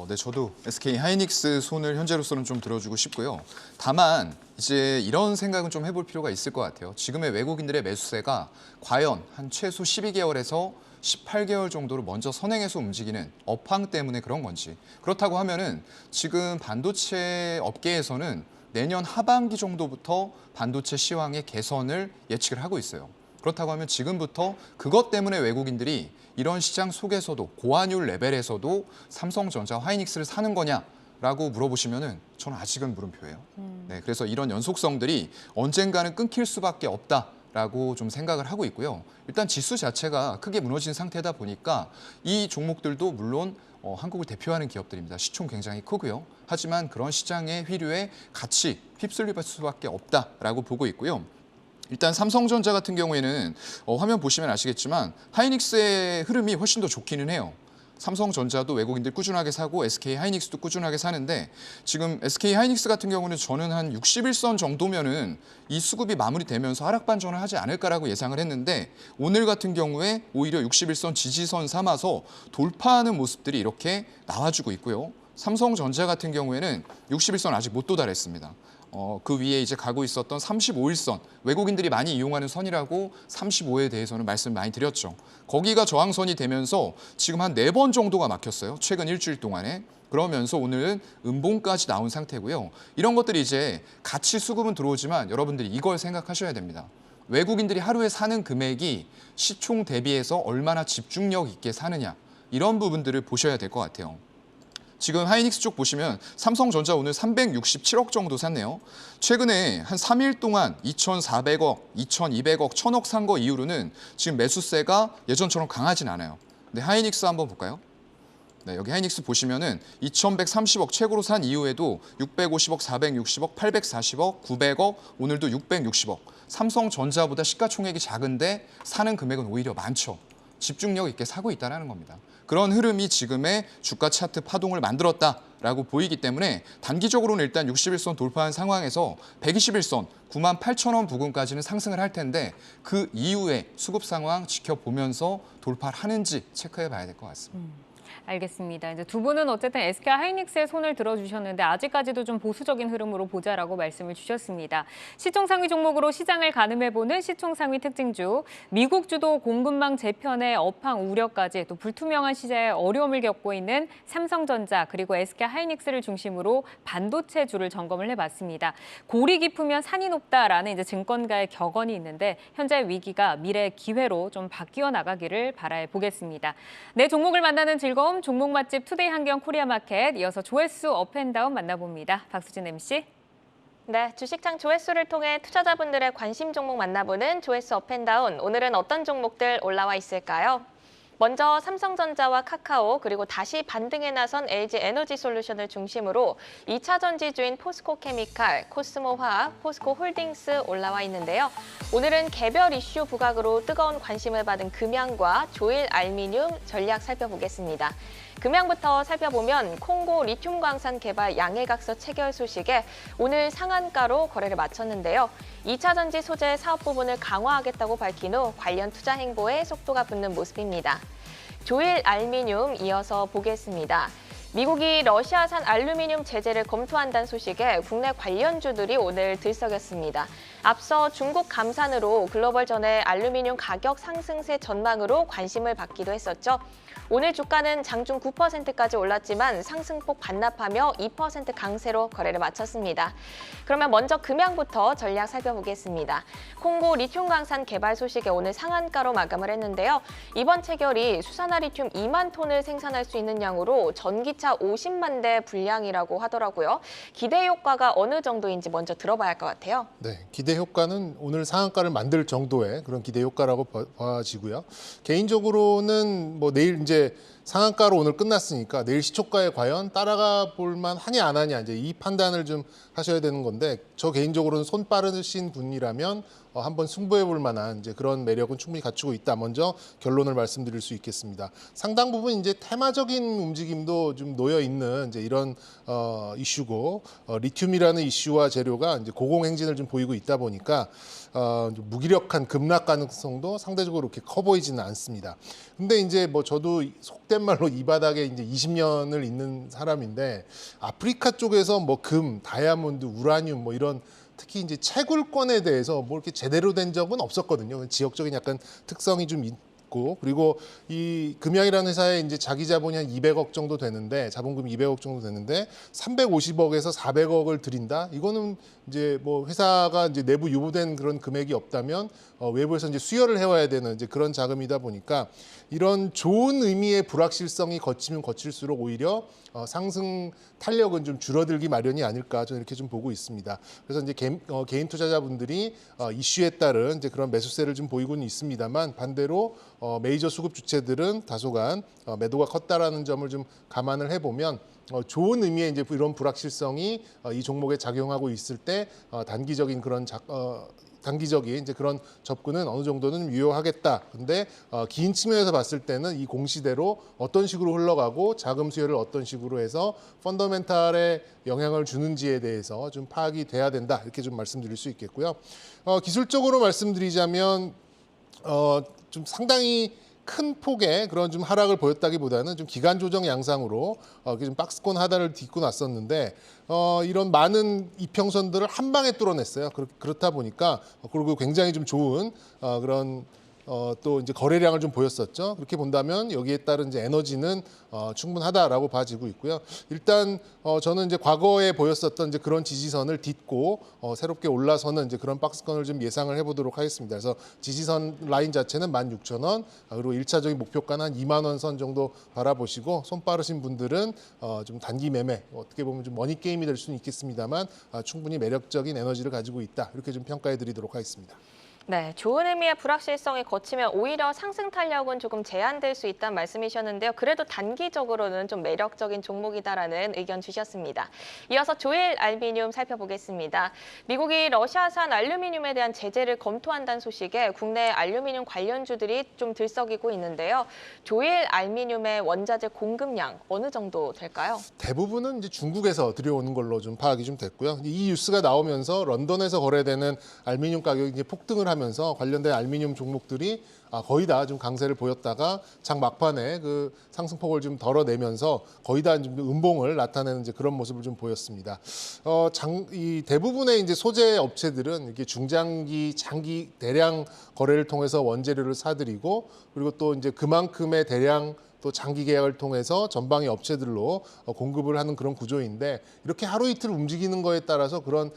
네, 저도 SK 하이닉스 손을 현재로서는 좀 들어주고 싶고요. 다만 이제 이런 생각은 좀 해볼 필요가 있을 것 같아요. 지금의 외국인들의 매수세가 과연 한 최소 12개월에서 18개월 정도로 먼저 선행해서 움직이는 업황 때문에 그런 건지. 그렇다고 하면은 지금 반도체 업계에서는 내년 하반기 정도부터 반도체 시황의 개선을 예측을 하고 있어요. 그렇다고 하면 지금부터 그것 때문에 외국인들이 이런 시장 속에서도 고환율 레벨에서도 삼성전자, 하이닉스를 사는 거냐라고 물어보시면은 저는 아직은 물음표예요. 네, 그래서 이런 연속성들이 언젠가는 끊길 수밖에 없다라고 좀 생각을 하고 있고요. 일단 지수 자체가 크게 무너진 상태다 보니까 이 종목들도 물론 한국을 대표하는 기업들입니다. 시총 굉장히 크고요. 하지만 그런 시장의 휘류에 같이 휩쓸릴 수밖에 없다라고 보고 있고요. 일단 삼성전자 같은 경우에는 화면 보시면 아시겠지만 하이닉스의 흐름이 훨씬 더 좋기는 해요. 삼성전자도 외국인들 꾸준하게 사고 SK 하이닉스도 꾸준하게 사는데 지금 SK 하이닉스 같은 경우는 저는 한 61선 정도면은 이 수급이 마무리되면서 하락 반전을 하지 않을까라고 예상을 했는데 오늘 같은 경우에 오히려 61선 지지선 삼아서 돌파하는 모습들이 이렇게 나와주고 있고요. 삼성전자 같은 경우에는 61선 아직 못 도달했습니다. 그 위에 이제 가고 있었던 35일선, 외국인들이 많이 이용하는 선이라고 35에 대해서는 말씀 많이 드렸죠. 거기가 저항선이 되면서 지금 한 4번 정도가 막혔어요. 최근 일주일 동안에. 그러면서 오늘은 음봉까지 나온 상태고요. 이런 것들이 이제 같이 수급은 들어오지만 여러분들이 이걸 생각하셔야 됩니다. 외국인들이 하루에 사는 금액이 시총 대비해서 얼마나 집중력 있게 사느냐. 이런 부분들을 보셔야 될 것 같아요. 지금 하이닉스 쪽 보시면 삼성전자 오늘 367억 정도 샀네요. 최근에 한 3일 동안 2,400억, 2,200억, 1,000억 산 거 이후로는 지금 매수세가 예전처럼 강하진 않아요. 근데 하이닉스 한번 볼까요? 네, 여기 하이닉스 보시면은 2,130억 최고로 산 이후에도 650억, 460억, 840억, 900억, 오늘도 660억. 삼성전자보다 시가총액이 작은데 사는 금액은 오히려 많죠. 집중력 있게 사고 있다는 겁니다. 그런 흐름이 지금의 주가 차트 파동을 만들었다라고 보이기 때문에 단기적으로는 일단 61선 돌파한 상황에서 121선 98,000원 부근까지는 상승을 할 텐데 그 이후에 수급 상황 지켜보면서 돌파를 하는지 체크해 봐야 될 것 같습니다. 알겠습니다. 이제 두 분은 어쨌든 SK 하이닉스의 손을 들어주셨는데 아직까지도 좀 보수적인 흐름으로 보자라고 말씀을 주셨습니다. 시총 상위 종목으로 시장을 가늠해보는 시총 상위 특징주, 미국 주도 공급망 재편의 업황 우려까지 또 불투명한 시장에 어려움을 겪고 있는 삼성전자 그리고 SK 하이닉스를 중심으로 반도체주를 점검을 해봤습니다. 골이 깊으면 산이 높다라는 이제 증권가의 격언이 있는데 현재 위기가 미래의 기회로 좀 바뀌어 나가기를 바라보겠습니다. 네, 종목을 만나는 즐거움. 종목 맛집 투데이 한경 코리아마켓 이어서 조회수 업앤다운 만나봅니다. 박수진 MC. 네, 주식창 조회수를 통해 투자자분들의 관심 종목 만나보는 조회수 업앤다운. 오늘은 어떤 종목들 올라와 있을까요? 먼저 삼성전자와 카카오 그리고 다시 반등에 나선 LG에너지솔루션을 중심으로 2차 전지주인 포스코케미칼, 코스모화학, 포스코홀딩스 올라와 있는데요. 오늘은 개별 이슈 부각으로 뜨거운 관심을 받은 금양과 조일알미늄 전략 살펴보겠습니다. 금양부터 살펴보면 콩고 리튬 광산 개발 양해각서 체결 소식에 오늘 상한가로 거래를 마쳤는데요. 2차 전지 소재 사업 부분을 강화하겠다고 밝힌 후 관련 투자 행보에 속도가 붙는 모습입니다. 조일알미늄 이어서 보겠습니다. 미국이 러시아산 알루미늄 제재를 검토한다는 소식에 국내 관련주들이 오늘 들썩였습니다. 앞서 중국 감산으로 글로벌전의 알루미늄 가격 상승세 전망으로 관심을 받기도 했었죠. 오늘 주가는 장중 9%까지 올랐지만 상승폭 반납하며 2% 강세로 거래를 마쳤습니다. 그러면 먼저 금양부터 전략 살펴보겠습니다. 콩고 리튬 광산 개발 소식에 오늘 상한가로 마감을 했는데요. 이번 체결이 수산화 리튬 2만 톤을 생산할 수 있는 양으로 전기차 50만 대 분량이라고 하더라고요. 기대 효과가 어느 정도인지 먼저 들어봐야 할 것 같아요. 네, 기대 기대 효과는 오늘 상한가를 만들 정도의 그런 기대 효과라고 봐지고요. 개인적으로는 뭐 내일 이제 상한가로 오늘 끝났으니까 내일 시초가에 과연 따라가 볼만 하냐 안 하냐 이제 이 판단을 좀 하셔야 되는 건데 저 개인적으로는 손 빠르신 분이라면 한번 승부해 볼 만한 이제 그런 매력은 충분히 갖추고 있다. 먼저 결론을 말씀드릴 수 있겠습니다. 상당 부분 이제 테마적인 움직임도 좀 놓여 있는 이제 이런 이슈고 리튬이라는 이슈와 재료가 이제 고공행진을 좀 보이고 있다 보니까 좀 무기력한 급락 가능성도 상대적으로 그렇게 커 보이지는 않습니다. 근데 이제 뭐 저도 속된 말로 이 바닥에 이제 20년을 있는 사람인데 아프리카 쪽에서 뭐 금, 다이아몬드, 우라늄 뭐 이런 특히 이제 채굴권에 대해서 뭐 이렇게 제대로 된 적은 없었거든요. 지역적인 약간 특성이 좀 있고 그리고 이 금양이라는 회사에 이제 자기 자본이 한 200억 정도 되는데 자본금이 200억 정도 되는데 350억에서 400억을 들인다. 이거는 이제 뭐 회사가 이제 내부 유보된 그런 금액이 없다면 외부에서 이제 수혈을 해와야 되는 이제 그런 자금이다 보니까 이런 좋은 의미의 불확실성이 거치면 거칠수록 오히려 상승 탄력은 좀 줄어들기 마련이 아닐까 저는 이렇게 좀 보고 있습니다. 그래서 이제 개인 투자자분들이 이슈에 따른 이제 그런 매수세를 좀 보이고는 있습니다만 반대로 메이저 수급 주체들은 다소간 매도가 컸다라는 점을 좀 감안을 해보면 좋은 의미의 이제 이런 불확실성이 이 종목에 작용하고 있을 때 단기적인 그런 단기적인 이제 그런 접근은 어느 정도는 유효하겠다. 근데 긴 측면에서 봤을 때는 이 공시대로 어떤 식으로 흘러가고 자금 수요를 어떤 식으로 해서 펀더멘탈에 영향을 주는지에 대해서 좀 파악이 돼야 된다. 이렇게 좀 말씀드릴 수 있겠고요. 기술적으로 말씀드리자면 좀 상당히 큰 폭의 그런 좀 하락을 보였다기보다는 좀 기간 조정 양상으로 좀 박스권 하단을 딛고 났었는데 이런 많은 이평선들을 한 방에 뚫어냈어요. 그렇다 보니까 그리고 굉장히 좀 좋은 그런 또 이제 거래량을 좀 보였었죠. 그렇게 본다면 여기에 따른 이제 에너지는 충분하다라고 봐지고 있고요. 일단 저는 이제 과거에 보였었던 이제 그런 지지선을 딛고 새롭게 올라서는 이제 그런 박스권을 좀 예상을 해보도록 하겠습니다. 그래서 지지선 라인 자체는 16,000원 그리고 1차적인 목표가는 한 2만 원 선 정도 바라보시고 손 빠르신 분들은 좀 단기 매매 어떻게 보면 좀 머니 게임이 될 수는 있겠습니다만 충분히 매력적인 에너지를 가지고 있다 이렇게 좀 평가해드리도록 하겠습니다. 네, 좋은 의미의 불확실성이 거치면 오히려 상승 탄력은 조금 제한될 수 있다는 말씀이셨는데요. 그래도 단기적으로는 좀 매력적인 종목이다라는 의견 주셨습니다. 이어서 조일 알루미늄 살펴보겠습니다. 미국이 러시아산 알루미늄에 대한 제재를 검토한다는 소식에 국내 알루미늄 관련주들이 좀 들썩이고 있는데요. 조일 알루미늄의 원자재 공급량 어느 정도 될까요? 대부분은 이제 중국에서 들여오는 걸로 좀 파악이 좀 됐고요. 이 뉴스가 나오면서 런던에서 거래되는 알루미늄 가격이 이제 폭등을 하면서 관련된 알루미늄 종목들이 거의 다 좀 강세를 보였다가 장 막판에 그 상승폭을 좀 덜어내면서 거의 다 좀 음봉을 나타내는 이제 그런 모습을 좀 보였습니다. 이 대부분의 이제 소재 업체들은 이렇게 중장기, 장기 대량 거래를 통해서 원재료를 사들이고 그리고 또 이제 그만큼의 대량 또 장기 계약을 통해서 전방의 업체들로 공급을 하는 그런 구조인데 이렇게 하루 이틀 움직이는 거에 따라서 그런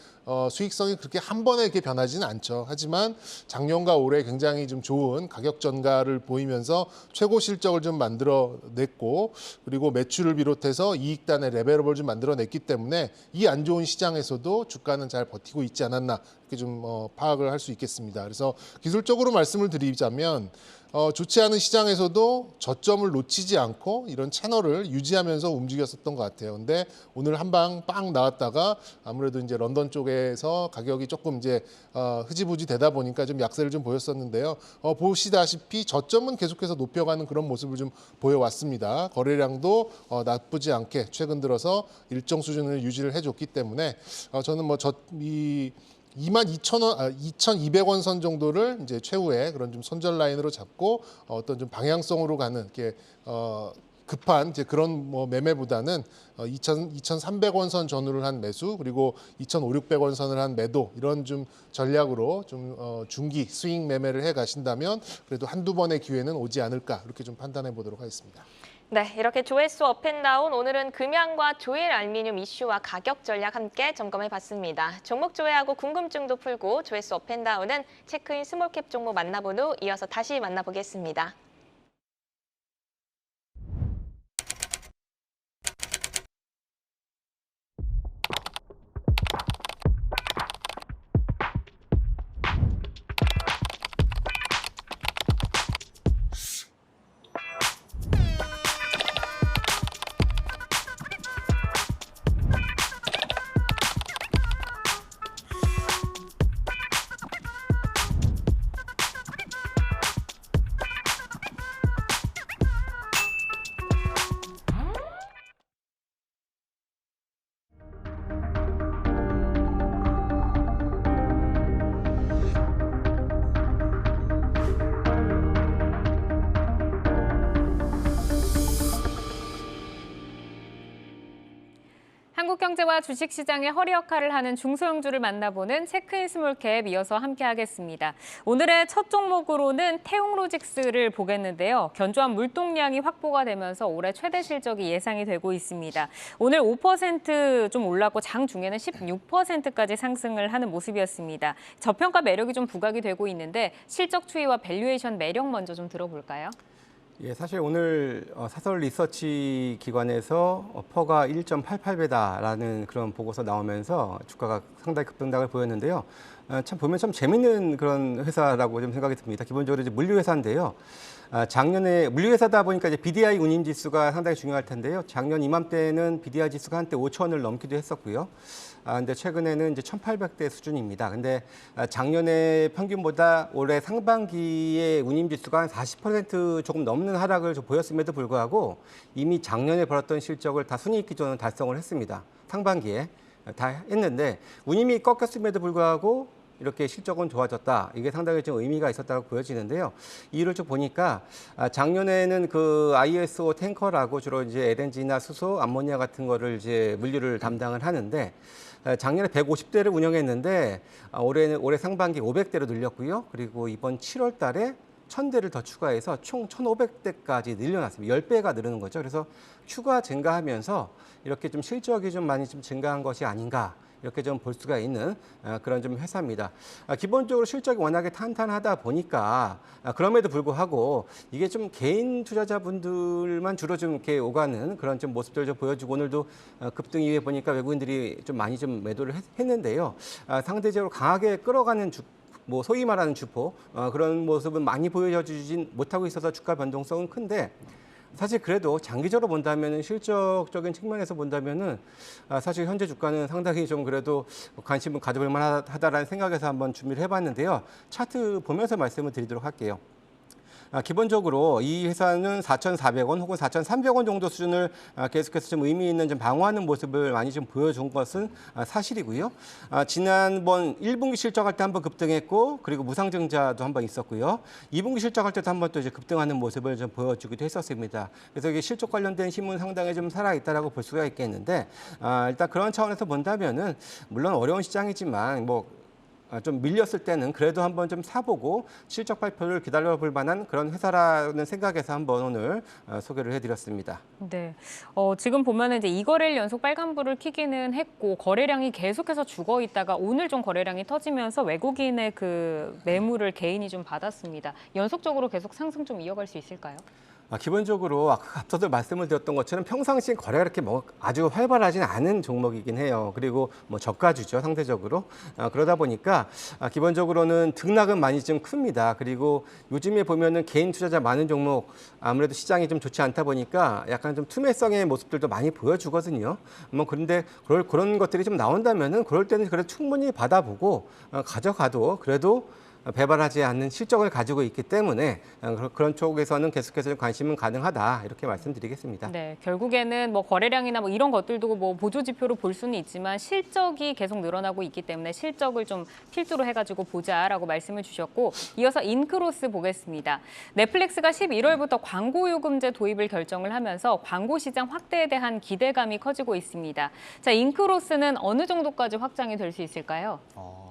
수익성이 그렇게 한 번에 이렇게 변하지는 않죠. 하지만 작년과 올해 굉장히 좀 좋은 가격 전가를 보이면서 최고 실적을 좀 만들어냈고 그리고 매출을 비롯해서 이익단의 레벨업을 좀 만들어냈기 때문에 이 안 좋은 시장에서도 주가는 잘 버티고 있지 않았나 이렇게 좀 파악을 할 수 있겠습니다. 그래서 기술적으로 말씀을 드리자면 좋지 않은 시장에서도 저점을 놓치지 않고 이런 채널을 유지하면서 움직였었던 것 같아요. 근데 오늘 한 방 빵 나왔다가 아무래도 이제 런던 쪽에서 가격이 조금 이제 흐지부지 되다 보니까 좀 약세를 좀 보였었는데요. 보시다시피 저점은 계속해서 높여가는 그런 모습을 좀 보여왔습니다. 거래량도 나쁘지 않게 최근 들어서 일정 수준을 유지를 해줬기 때문에 저는 뭐 22,200원 선 정도를 이제 최후의 그런 좀 손절 라인으로 잡고 어떤 좀 방향성으로 가는 이렇게 급한 이제 그런 뭐 매매보다는 2,300원 선 전후를 한 매수 그리고 2,500-600원 선을 한 매도 이런 좀 전략으로 좀 중기 스윙 매매를 해 가신다면 그래도 한두 번의 기회는 오지 않을까 이렇게 좀 판단해 보도록 하겠습니다. 네, 이렇게 조회수 업앤다운 오늘은 금양과 조일 알루미늄 이슈와 가격 전략 함께 점검해봤습니다. 종목 조회하고 궁금증도 풀고 조회수 업앤다운은 체크인 스몰캡 종목 만나본 후 이어서 다시 만나보겠습니다. 경제와 주식시장의 허리 역할을 하는 중소형주를 만나보는 체크인 스몰캡 이어서 함께하겠습니다. 오늘의 첫 종목으로는 태용로직스를 보겠는데요. 견조한 물동량이 확보가 되면서 올해 최대 실적이 예상이 되고 있습니다. 오늘 5% 올랐고 장중에는 16%까지 상승을 하는 모습이었습니다. 저평가 매력이 좀 부각이 되고 있는데 실적 추이와 밸류에이션 매력 먼저 좀 들어볼까요? 예, 사실 오늘 사설 리서치 기관에서 퍼가 1.88배다라는 그런 보고서 나오면서 주가가 상당히 급등락을 보였는데요. 참 보면 참 재밌는 그런 회사라고 좀 생각이 듭니다. 기본적으로 이제 물류회사인데요. 작년에 물류회사다 보니까 이제 BDI 운임 지수가 상당히 중요할 텐데요. 작년 이맘때는 BDI 지수가 한때 5,000을 넘기도 했었고요. 근데 최근에는 이제 1,800대 수준입니다. 근데 작년에 평균보다 올해 상반기에 운임 지수가 한 40% 조금 넘는 하락을 좀 보였음에도 불구하고 이미 작년에 벌었던 실적을 다 순이익 기조는 달성을 했습니다. 상반기에 다 했는데 운임이 꺾였음에도 불구하고 이렇게 실적은 좋아졌다. 이게 상당히 좀 의미가 있었다고 보여지는데요. 이유를 좀 보니까 작년에는 그 ISO 탱커라고 주로 이제 LNG나 수소, 암모니아 같은 거를 이제 물류를 담당을 하는데 작년에 150대를 운영했는데 올해 상반기 500대로 늘렸고요. 그리고 이번 7월 달에 1,000대를 더 추가해서 총 1,500대까지 늘려놨습니다. 10배가 늘는 거죠. 그래서 추가 증가하면서 이렇게 좀 실적이 좀 많이 좀 증가한 것이 아닌가. 이렇게 좀 볼 수가 있는 그런 좀 회사입니다. 기본적으로 실적이 워낙에 탄탄하다 보니까 그럼에도 불구하고 이게 좀 개인 투자자분들만 주로 좀 이렇게 오가는 그런 좀 모습들을 좀 보여주고 오늘도 급등 이후에 보니까 외국인들이 좀 많이 좀 매도를 했는데요. 상대적으로 강하게 끌어가는 뭐 소위 말하는 주포 그런 모습은 많이 보여주진 못하고 있어서 주가 변동성은 큰데 사실 그래도 장기적으로 본다면은 실적적인 측면에서 본다면은 사실 현재 주가는 상당히 좀 그래도 관심을 가져볼 만하다라는 생각에서 한번 준비를 해봤는데요. 차트 보면서 말씀을 드리도록 할게요. 기본적으로 이 회사는 4,400원 혹은 4,300원 정도 수준을 계속해서 좀 의미 있는 좀 방어하는 모습을 많이 좀 보여준 것은 사실이고요. 지난번 1분기 실적할 때 한번 급등했고 그리고 무상증자도 한번 있었고요. 2분기 실적할 때도 한번 또 이제 급등하는 모습을 좀 보여주기도 했었습니다. 그래서 이게 실적 관련된 힘은 상당히 좀 살아있다라고 볼 수가 있겠는데 일단 그런 차원에서 본다면은 물론 어려운 시장이지만 좀 밀렸을 때는 그래도 한번 좀 사보고 실적 발표를 기다려볼 만한 그런 회사라는 생각에서 한번 오늘 소개를 해드렸습니다. 네, 지금 보면은 이제 2거래일 연속 빨간불을 켜기는 했고 거래량이 계속해서 죽어 있다가 오늘 좀 거래량이 터지면서 외국인의 그 매물을 개인이 좀 받았습니다. 연속적으로 계속 상승 좀 이어갈 수 있을까요? 기본적으로 앞서도 말씀을 드렸던 것처럼 평상시에 거래가 그렇게 아주 활발하지는 않은 종목이긴 해요. 그리고 저가주죠, 상대적으로. 그러다 보니까 기본적으로는 등락은 많이 좀 큽니다. 그리고 요즘에 보면은 개인 투자자 많은 종목 아무래도 시장이 좀 좋지 않다 보니까 약간 좀 투매성의 모습들도 많이 보여주거든요. 그런데 그런 것들이 좀 나온다면은 그럴 때는 그래도 충분히 받아보고 가져가도 그래도 배반하지 않는 실적을 가지고 있기 때문에 그런 쪽에서는 계속해서 관심은 가능하다 이렇게 말씀드리겠습니다. 네, 결국에는 거래량이나 이런 것들도 보조 지표로 볼 수는 있지만 실적이 계속 늘어나고 있기 때문에 실적을 좀 필두로 해가지고 보자라고 말씀을 주셨고 이어서 인크로스 보겠습니다. 넷플릭스가 11월부터 광고 요금제 도입을 결정을 하면서 광고 시장 확대에 대한 기대감이 커지고 있습니다. 자, 인크로스는 어느 정도까지 확장이 될 수 있을까요?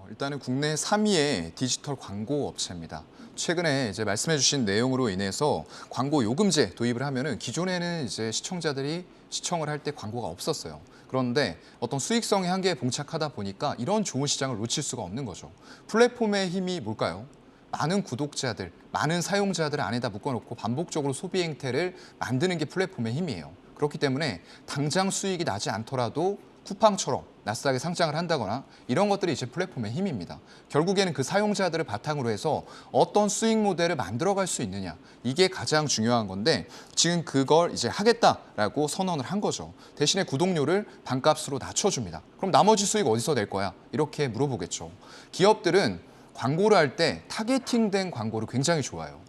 일단은 국내 3위의 디지털 광고 업체입니다. 최근에 이제 말씀해주신 내용으로 인해서 광고 요금제 도입을 하면은 기존에는 이제 시청자들이 시청을 할 때 광고가 없었어요. 그런데 어떤 수익성의 한계에 봉착하다 보니까 이런 좋은 시장을 놓칠 수가 없는 거죠. 플랫폼의 힘이 뭘까요? 많은 구독자들, 많은 사용자들을 안에다 묶어놓고 반복적으로 소비 행태를 만드는 게 플랫폼의 힘이에요. 그렇기 때문에 당장 수익이 나지 않더라도 쿠팡처럼 나스닥에 상장을 한다거나 이런 것들이 이제 플랫폼의 힘입니다. 결국에는 그 사용자들을 바탕으로 해서 어떤 수익 모델을 만들어갈 수 있느냐 이게 가장 중요한 건데 지금 그걸 이제 하겠다라고 선언을 한 거죠. 대신에 구독료를 반값으로 낮춰줍니다. 그럼 나머지 수익 어디서 낼 거야? 이렇게 물어보겠죠. 기업들은 광고를 할 때 타겟팅된 광고를 굉장히 좋아해요.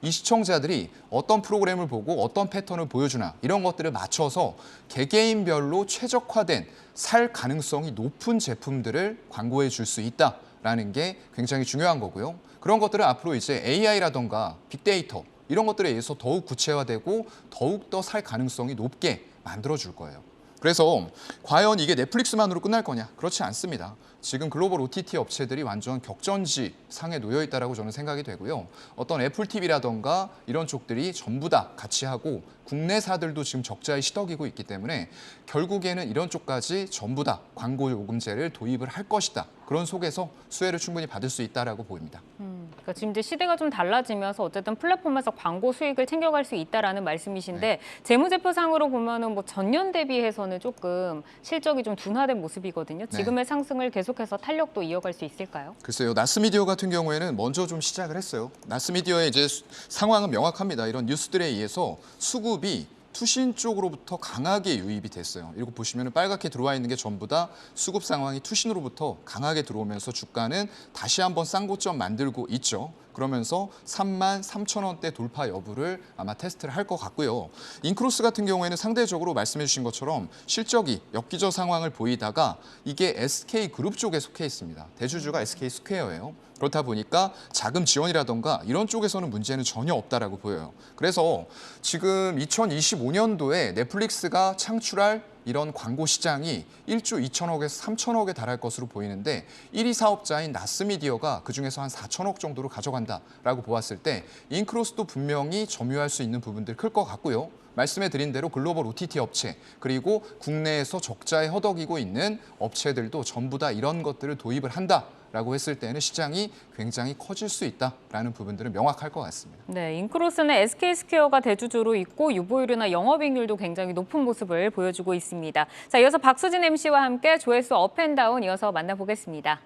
이 시청자들이 어떤 프로그램을 보고 어떤 패턴을 보여주나 이런 것들을 맞춰서 개개인별로 최적화된 살 가능성이 높은 제품들을 광고해 줄 수 있다라는 게 굉장히 중요한 거고요. 그런 것들은 앞으로 이제 AI라던가 빅데이터 이런 것들에 의해서 더욱 구체화되고 더욱 더 살 가능성이 높게 만들어 줄 거예요. 그래서 과연 이게 넷플릭스만으로 끝날 거냐? 그렇지 않습니다. 지금 글로벌 OTT 업체들이 완전 격전지 상에 놓여 있다라고 저는 생각이 되고요. 어떤 애플 TV라던가 이런 쪽들이 전부 다 같이 하고 국내사들도 지금 적자에 시덕이고 있기 때문에 결국에는 이런 쪽까지 전부 다 광고 요금제를 도입을 할 것이다. 그런 속에서 수혜를 충분히 받을 수 있다라고 보입니다. 그러니까 지금 이제 시대가 좀 달라지면서 어쨌든 플랫폼에서 광고 수익을 챙겨갈 수 있다라는 말씀이신데 네. 재무제표상으로 보면은 뭐 전년 대비해서는 조금 실적이 좀 둔화된 모습이거든요. 지금의 상승을 계속해서 탄력도 이어갈 수 있을까요? 글쎄요, 나스미디어 같은 경우에는 먼저 좀 시작을 했어요. 나스미디어의 이제 상황은 명확합니다. 이런 뉴스들에 의해서 수급이 투신 쪽으로부터 강하게 유입이 됐어요. 이거 보시면 빨갛게 들어와 있는 게 전부 다 수급 상황이 투신으로부터 강하게 들어오면서 주가는 다시 한번 쌍고점 만들고 있죠. 그러면서 33,000원대 돌파 여부를 아마 테스트를 할 것 같고요. 인크로스 같은 경우에는 상대적으로 말씀해 주신 것처럼 실적이 엽기적 상황을 보이다가 이게 SK그룹 쪽에 속해 있습니다. 대주주가 SK스퀘어예요. 그렇다 보니까 자금 지원이라던가 이런 쪽에서는 문제는 전혀 없다라고 보여요. 그래서 지금 2025년도에 넷플릭스가 창출할 이런 광고 시장이 1조 2천억에서 3천억에 달할 것으로 보이는데 1위 사업자인 나스미디어가 그중에서 한 4천억 정도로 가져간다라고 보았을 때 인크로스도 분명히 점유할 수 있는 부분들 클 것 같고요. 말씀해 드린 대로 글로벌 OTT 업체 그리고 국내에서 적자에 허덕이고 있는 업체들도 전부 다 이런 것들을 도입을 한다라고 했을 때는 시장이 굉장히 커질 수 있다라는 부분들은 명확할 것 같습니다. 네, 인크로스는 SK스퀘어가 대주주로 있고 유보율이나 영업이익률도 굉장히 높은 모습을 보여주고 있습니다. 자, 이어서 박수진 MC와 함께 조회수 업앤다운 이어서 만나보겠습니다.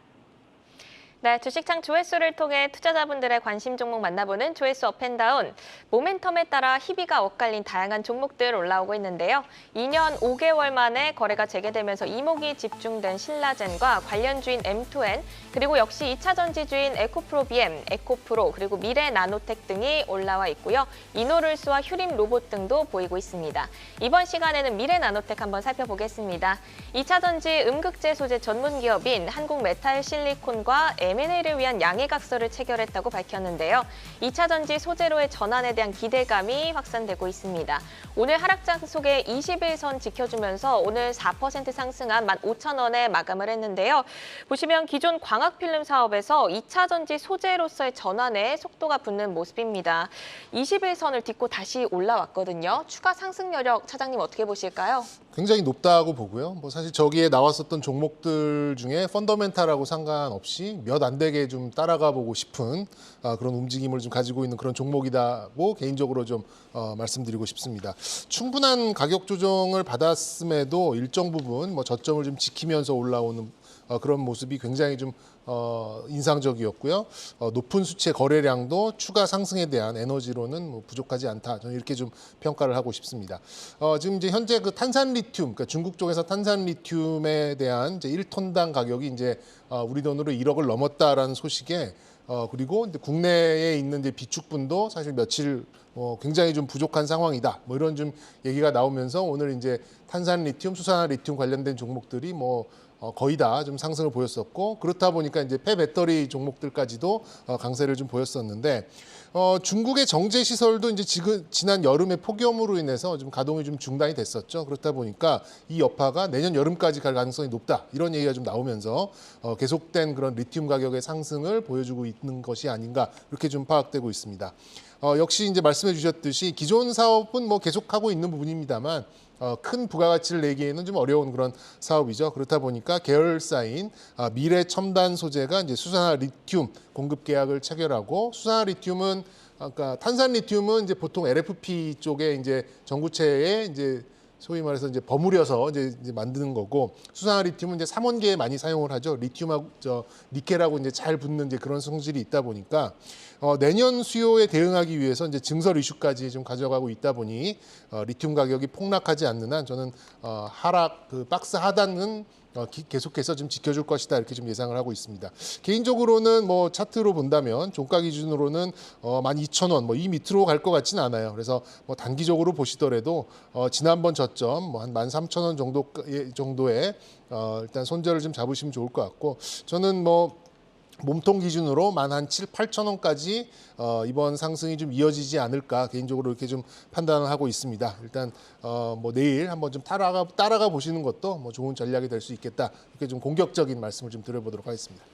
네, 주식창 조회수를 통해 투자자분들의 관심 종목 만나보는 조회수 업앤다운. 모멘텀에 따라 희비가 엇갈린 다양한 종목들 올라오고 있는데요. 2년 5개월 만에 거래가 재개되면서 이목이 집중된 신라젠과 관련주인 M2N, 그리고 역시 2차 전지주인 에코프로비엠, 에코프로, 그리고 미래나노텍 등이 올라와 있고요. 이노룰스와 휴림 로봇 등도 보이고 있습니다. 이번 시간에는 미래나노텍 한번 살펴보겠습니다. 2차 전지 음극재 소재 전문 기업인 한국메탈실리콘과 M&A를 위한 양해각서를 체결했다고 밝혔는데요. 2차 전지 소재로의 전환에 대한 기대감이 확산되고 있습니다. 오늘 하락장 속에 21선 지켜주면서 오늘 4% 상승한 15,000원에 마감을 했는데요. 보시면 기존 광학필름 사업에서 2차 전지 소재로서의 전환에 속도가 붙는 모습입니다. 21선을 딛고 다시 올라왔거든요. 추가 상승 여력 차장님 어떻게 보실까요? 굉장히 높다고 보고요. 뭐 사실 저기에 나왔었던 종목들 중에 펀더멘탈하고 상관없이 몇 안 되게 좀 따라가 보고 싶은 그런 움직임을 좀 가지고 있는 그런 종목이다고 개인적으로 좀 말씀드리고 싶습니다. 충분한 가격 조정을 받았음에도 일정 부분 뭐 저점을 좀 지키면서 올라오는 그런 모습이 굉장히 좀 인상적이었고요. 높은 수치의 거래량도 추가 상승에 대한 에너지로는 뭐 부족하지 않다. 저는 이렇게 좀 평가를 하고 싶습니다. 지금 이제 현재 그 탄산 리튬, 그러니까 중국 쪽에서 탄산 리튬에 대한 이제 1톤당 가격이 이제 우리 돈으로 1억을 넘었다라는 소식에 그리고 이제 국내에 있는 이제 비축분도 사실 며칠 굉장히 좀 부족한 상황이다. 뭐 이런 좀 얘기가 나오면서 오늘 이제 탄산 리튬, 수산화 리튬 관련된 종목들이 뭐 거의 다 좀 상승을 보였었고 그렇다 보니까 이제 폐배터리 종목들까지도 강세를 좀 보였었는데 중국의 정제 시설도 이제 지난 여름에 폭염으로 인해서 좀 가동이 좀 중단이 됐었죠. 그렇다 보니까 이 여파가 내년 여름까지 갈 가능성이 높다 이런 얘기가 좀 나오면서 계속된 그런 리튬 가격의 상승을 보여주고 있는 것이 아닌가 이렇게 좀 파악되고 있습니다. 역시 이제 말씀해 주셨듯이 기존 사업은 뭐 계속하고 있는 부분입니다만 큰 부가가치를 내기에는 좀 어려운 그런 사업이죠. 그렇다 보니까 계열사인 미래 첨단 소재가 이제 수산화 리튬 공급 계약을 체결하고 수산화 리튬은 그러니까 탄산 리튬은 이제 보통 LFP 쪽에 이제 전구체에 이제 소위 말해서 이제 버무려서 이제 만드는 거고 수산화 리튬은 이제 삼원계에 많이 사용을 하죠. 리튬하고 니켈하고 이제 잘 붙는 이제 그런 성질이 있다 보니까 내년 수요에 대응하기 위해서 이제 증설 이슈까지 좀 가져가고 있다 보니 리튬 가격이 폭락하지 않는 한 저는 하락 그 박스 하단은 계속해서 좀 지켜줄 것이다 이렇게 좀 예상을 하고 있습니다. 개인적으로는 뭐 차트로 본다면 종가 기준으로는 12,000원 뭐 이 밑으로 갈 것 같지는 않아요. 그래서 뭐 단기적으로 보시더라도 지난번 저점 뭐 한 13,000원 정도의 일단 손절을 좀 잡으시면 좋을 것 같고 저는 뭐 몸통 기준으로 한 7, 8천 원까지 이번 상승이 좀 이어지지 않을까 개인적으로 이렇게 좀 판단을 하고 있습니다. 일단 뭐 내일 한번 좀 따라가 보시는 것도 뭐 좋은 전략이 될 수 있겠다. 이렇게 좀 공격적인 말씀을 좀 드려보도록 하겠습니다.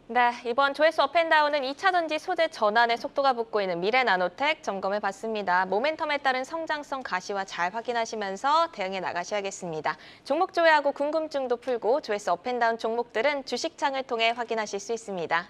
네, 이번 조회수 업앤다운은 2차 전지 소재 전환에 속도가 붙고 있는 미래나노텍 점검해 봤습니다. 모멘텀에 따른 성장성 가시화 잘 확인하시면서 대응해 나가셔야겠습니다. 종목 조회하고 궁금증도 풀고 조회수 업앤다운 종목들은 주식창을 통해 확인하실 수 있습니다.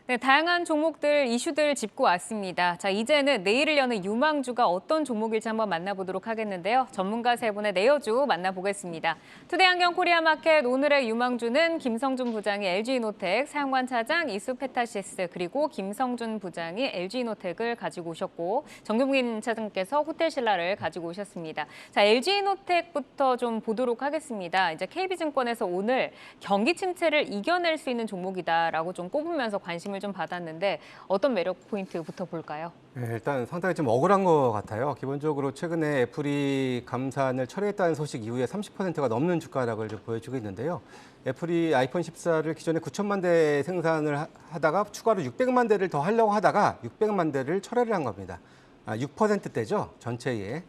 네, 다양한 종목들, 이슈들 짚고 왔습니다. 자, 이제는 내일을 여는 유망주가 어떤 종목일지 한번 만나보도록 하겠는데요. 전문가 세 분의 내여주 만나보겠습니다. 투데이안경 코리아마켓 오늘의 유망주는 김성준 부장이 LG이노텍, 사용관 차장 이수페타시스, 그리고 김성준 부장이 LG이노텍을 가지고 오셨고 정경민 차장께서 호텔신라를 가지고 오셨습니다. 자, LG이노텍부터 좀 보도록 하겠습니다. 이제 KB증권에서 오늘 경기 침체를 이겨낼 수 있는 종목이다라고 좀 꼽으면서 관심을 좀 받았는데 어떤 매력 포인트부터 볼까요? 네, 일단 상당히 좀 억울한 것 같아요. 기본적으로 최근에 애플이 감산을 철회했다는 소식 이후에 30%가 넘는 주가 하락을 좀 보여주고 있는데요. 애플이 아이폰 14를 기존에 9천만 대 생산을 하다가 추가로 600만 대를 더 하려고 하다가 600만 대를 철회를 한 겁니다. 6%대죠, 전체에.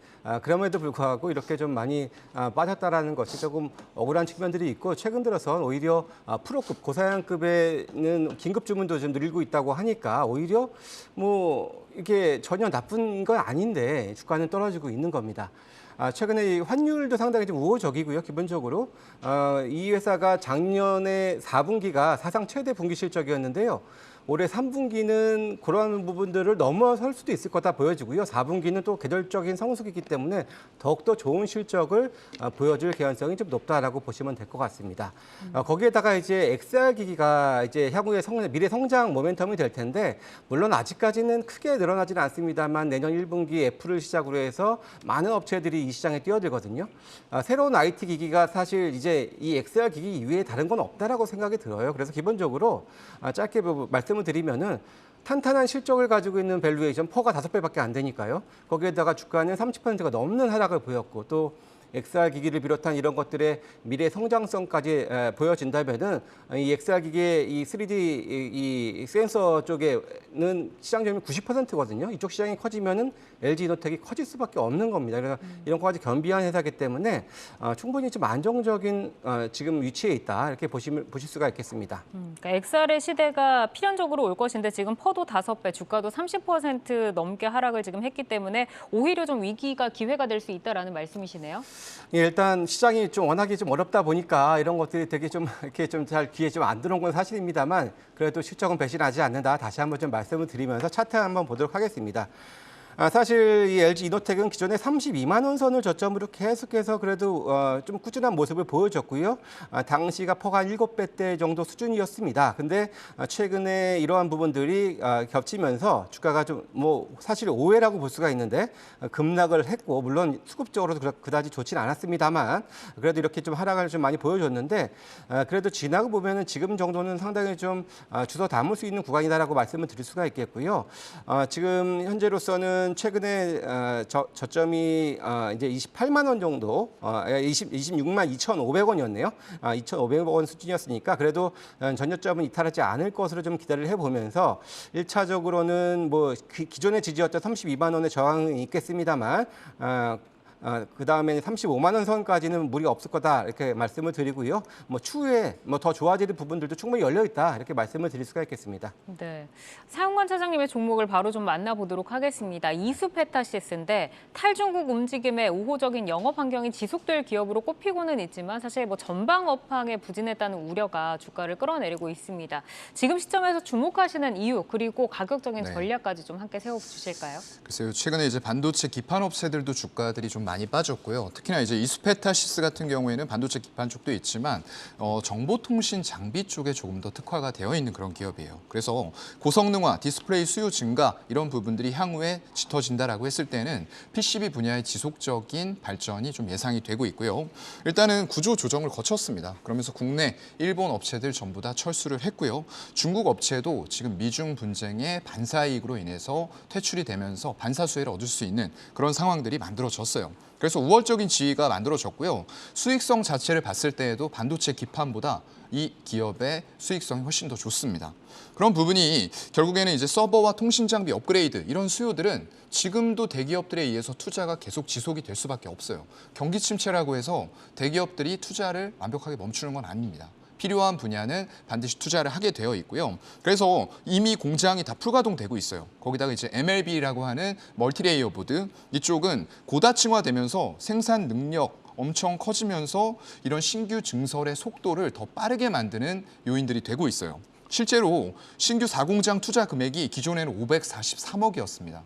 그럼에도 불구하고 이렇게 좀 많이 빠졌다라는 것이 조금 억울한 측면들이 있고, 최근 들어서 오히려 프로급, 고사양급에는 긴급 주문도 좀 늘고 있다고 하니까 오히려 뭐 이게 전혀 나쁜 건 아닌데 주가는 떨어지고 있는 겁니다. 최근에 이 환율도 상당히 좀 우호적이고요. 기본적으로 이 회사가 작년에 4분기가 사상 최대 분기 실적이었는데요. 올해 3분기는 그런 부분들을 넘어설 수도 있을 거다 보여지고요. 4분기는 또 계절적인 성수기이기 때문에 더욱더 좋은 실적을 보여줄 개연성이 좀 높다라고 보시면 될 것 같습니다. 거기에다가 이제 XR 기기가 이제 향후의 미래 성장 모멘텀이 될 텐데, 물론 아직까지는 크게 늘어나지는 않습니다만 내년 1분기 애플을 시작으로 해서 많은 업체들이 이 시장에 뛰어들거든요. 새로운 IT 기기가 사실 이제 이 XR 기기 이외에 다른 건 없다라고 생각이 들어요. 그래서 기본적으로 짧게 말씀을 드리면은 탄탄한 실적을 가지고 있는 밸류에이션 퍼가 5배밖에 안 되니까요. 거기에다가 주가는 30%가 넘는 하락을 보였고, 또 XR 기기를 비롯한 이런 것들의 미래 성장성까지 보여진다면은 이 XR 기기의 이 3D 이 센서 쪽에는 시장 점유율이 90%거든요. 이쪽 시장이 커지면은 LG이노텍이 커질 수밖에 없는 겁니다. 그래서 이런 것까지 겸비한 회사이기 때문에 충분히 좀 안정적인 지금 위치에 있다, 이렇게 보실 수가 있겠습니다. 그러니까 XR의 시대가 필연적으로 올 것인데 지금 퍼도 5배, 주가도 30% 넘게 하락을 지금 했기 때문에 오히려 좀 위기가 기회가 될 수 있다라는 말씀이시네요. 예, 일단 시장이 좀 워낙에 좀 어렵다 보니까 이런 것들이 되게 좀 이렇게 좀 잘 귀에 좀 안 들어온 건 사실입니다만, 그래도 실적은 배신하지 않는다, 다시 한번 좀 말씀을 드리면서 차트 한번 보도록 하겠습니다. 사실 이 LG이노텍은 기존에 32만 원 선을 저점으로 계속해서 그래도 좀 꾸준한 모습을 보여줬고요. 당시가 퍼가 한 7배대 정도 수준이었습니다. 근데 최근에 이러한 부분들이 겹치면서 주가가 좀 뭐 사실 오해라고 볼 수가 있는데 급락을 했고, 물론 수급적으로도 그다지 좋지는 않았습니다만 그래도 이렇게 좀 하락을 좀 많이 보여줬는데, 그래도 지나고 보면은 지금 정도는 상당히 좀 주워 담을 수 있는 구간이다라고 말씀을 드릴 수가 있겠고요. 지금 현재로서는 최근에 저점이 이제 28만 원 정도, 26만 2,500원이었네요. 2,500원 수준이었으니까 그래도 전저점은 이탈하지 않을 것으로 좀 기대를 해보면서 1차적으로는 뭐 기존의 지지였던 32만 원의 저항이 있겠습니다만 그 다음에 35만 원 선까지는 무리가 없을 거다 이렇게 말씀을 드리고요. 뭐 추후에 뭐 더 좋아질 부분들도 충분히 열려 있다 이렇게 말씀을 드릴 수가 있겠습니다. 네, 사용관 차장님의 종목을 바로 좀 만나보도록 하겠습니다. 이수페타시스인데 탈중국 움직임에 우호적인 영업 환경이 지속될 기업으로 꼽히고는 있지만 사실 뭐 전방 업황에 부진했다는 우려가 주가를 끌어내리고 있습니다. 지금 시점에서 주목하시는 이유 그리고 가격적인 네. 전략까지 좀 함께 세워주실까요? 글쎄요, 최근에 이제 반도체 기판 업체들도 주가들이 좀 많이 빠졌고요. 특히나 이제 이수페타시스 같은 경우에는 반도체 기판 쪽도 있지만 정보통신 장비 쪽에 조금 더 특화가 되어 있는 그런 기업이에요. 그래서 고성능화, 디스플레이 수요 증가 이런 부분들이 향후에 짙어진다라고 했을 때는 PCB 분야의 지속적인 발전이 좀 예상이 되고 있고요. 일단은 구조 조정을 거쳤습니다. 그러면서 국내, 일본 업체들 전부 다 철수를 했고요. 중국 업체도 지금 미중 분쟁의 반사이익으로 인해서 퇴출이 되면서 반사수혜를 얻을 수 있는 그런 상황들이 만들어졌어요. 그래서 우월적인 지위가 만들어졌고요. 수익성 자체를 봤을 때에도 반도체 기판보다 이 기업의 수익성이 훨씬 더 좋습니다. 그런 부분이 결국에는 이제 서버와 통신 장비 업그레이드 이런 수요들은 지금도 대기업들에 의해서 투자가 계속 지속이 될 수밖에 없어요. 경기 침체라고 해서 대기업들이 투자를 완벽하게 멈추는 건 아닙니다. 필요한 분야는 반드시 투자를 하게 되어 있고요. 그래서 이미 공장이 다 풀가동되고 있어요. 거기다가 이제 MLB라고 하는 멀티레이어 보드 이쪽은 고다층화되면서 생산 능력 엄청 커지면서 이런 신규 증설의 속도를 더 빠르게 만드는 요인들이 되고 있어요. 실제로 신규 4공장 투자 금액이 기존에는 543억이었습니다.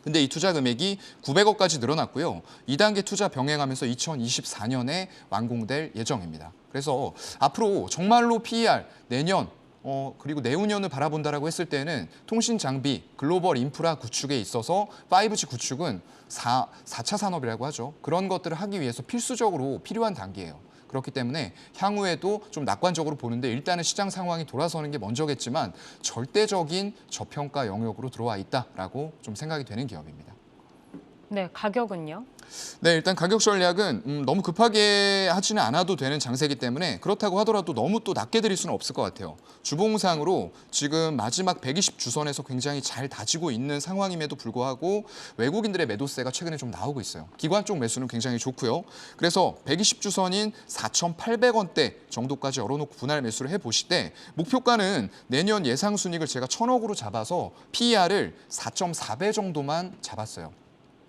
근데 이 투자 금액이 900억까지 늘어났고요. 2단계 투자 병행하면서 2024년에 완공될 예정입니다. 그래서 앞으로 정말로 PER 내년 그리고 내후년을 바라본다라고 했을 때는 통신 장비, 글로벌 인프라 구축에 있어서 5G 구축은 4차 산업이라고 하죠. 그런 것들을 하기 위해서 필수적으로 필요한 단계예요. 그렇기 때문에 향후에도 좀 낙관적으로 보는데 일단은 시장 상황이 돌아서는 게 먼저겠지만 절대적인 저평가 영역으로 들어와 있다라고 좀 생각이 되는 기업입니다. 네, 가격은요? 네, 일단 가격 전략은 너무 급하게 하지는 않아도 되는 장세이기 때문에 그렇다고 하더라도 너무 또 낮게 드릴 수는 없을 것 같아요. 주봉상으로 지금 마지막 120주선에서 굉장히 잘 다지고 있는 상황임에도 불구하고 외국인들의 매도세가 최근에 좀 나오고 있어요. 기관 쪽 매수는 굉장히 좋고요. 그래서 120주선인 4,800원대 정도까지 열어놓고 분할 매수를 해보실 때 목표가는 내년 예상 순이익을 제가 1,000억으로 잡아서 PER을 4.4배 정도만 잡았어요.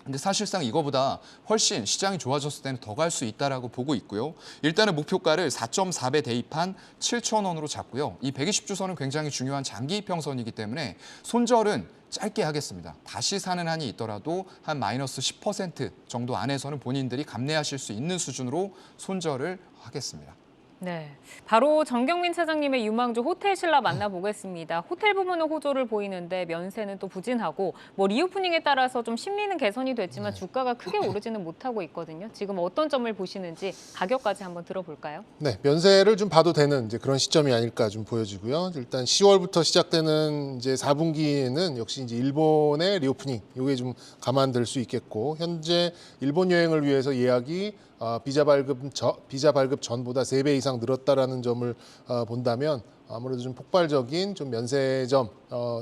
근데 사실상 이거보다 훨씬 시장이 좋아졌을 때는 더 갈 수 있다라고 보고 있고요. 일단은 목표가를 4.4배 대입한 7,000원으로 잡고요. 이 120주선은 굉장히 중요한 장기 이평선이기 때문에 손절은 짧게 하겠습니다. 다시 사는 한이 있더라도 한 마이너스 10% 정도 안에서는 본인들이 감내하실 수 있는 수준으로 손절을 하겠습니다. 네, 바로 정경민 차장님의 유망주 호텔신라 만나보겠습니다. 호텔 부문은 호조를 보이는데 면세는 또 부진하고 뭐 리오프닝에 따라서 좀 심리는 개선이 됐지만 주가가 크게 오르지는 못하고 있거든요. 지금 어떤 점을 보시는지 가격까지 한번 들어볼까요? 네, 면세를 좀 봐도 되는 이제 그런 시점이 아닐까 좀 보여지고요. 일단 10월부터 시작되는 이제 4분기에는 역시 이제 일본의 리오프닝 이게 좀 감안될 수 있겠고 현재 일본 여행을 위해서 예약이 비자 발급 전보다 3배 이상 늘었다라는 점을 본다면 아무래도 좀 폭발적인 좀 면세점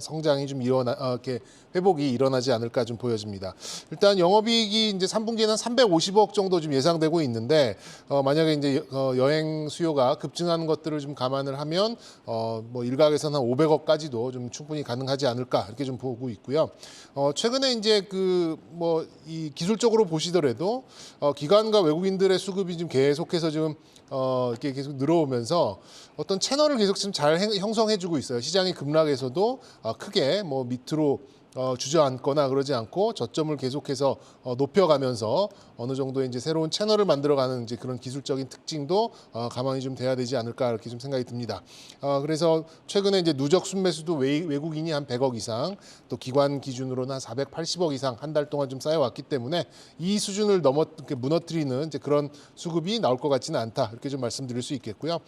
성장이 좀 이렇게 회복이 일어나지 않을까 좀 보여집니다. 일단 영업이익이 이제 3분기에는 350억 정도 좀 예상되고 있는데 만약에 이제 여행 수요가 급증하는 것들을 좀 감안을 하면 뭐 일각에서는 한 500억까지도 좀 충분히 가능하지 않을까 이렇게 좀 보고 있고요. 최근에 이제 그 뭐 이 기술적으로 보시더라도 기관과 외국인들의 수급이 좀 계속해서 좀 이렇게 계속 늘어오면서 어떤 채널을 계속 지금 잘 형성해주고 있어요. 시장이 급락에서도 크게 뭐 밑으로 주저앉거나 그러지 않고 저점을 계속해서 높여가면서 어느 정도 이제 새로운 채널을 만들어가는 이제 그런 기술적인 특징도 가만히 좀 돼야 되지 않을까 이렇게 좀 생각이 듭니다. 그래서 최근에 이제 누적 순매수도 외국인이 한 100억 이상, 또 기관 기준으로는 한 480억 이상 한 달 동안 좀 쌓여왔기 때문에 이 수준을 무너뜨리는 이제 그런 수급이 나올 것 같지는 않다 이렇게 좀 말씀드릴 수 있겠고요.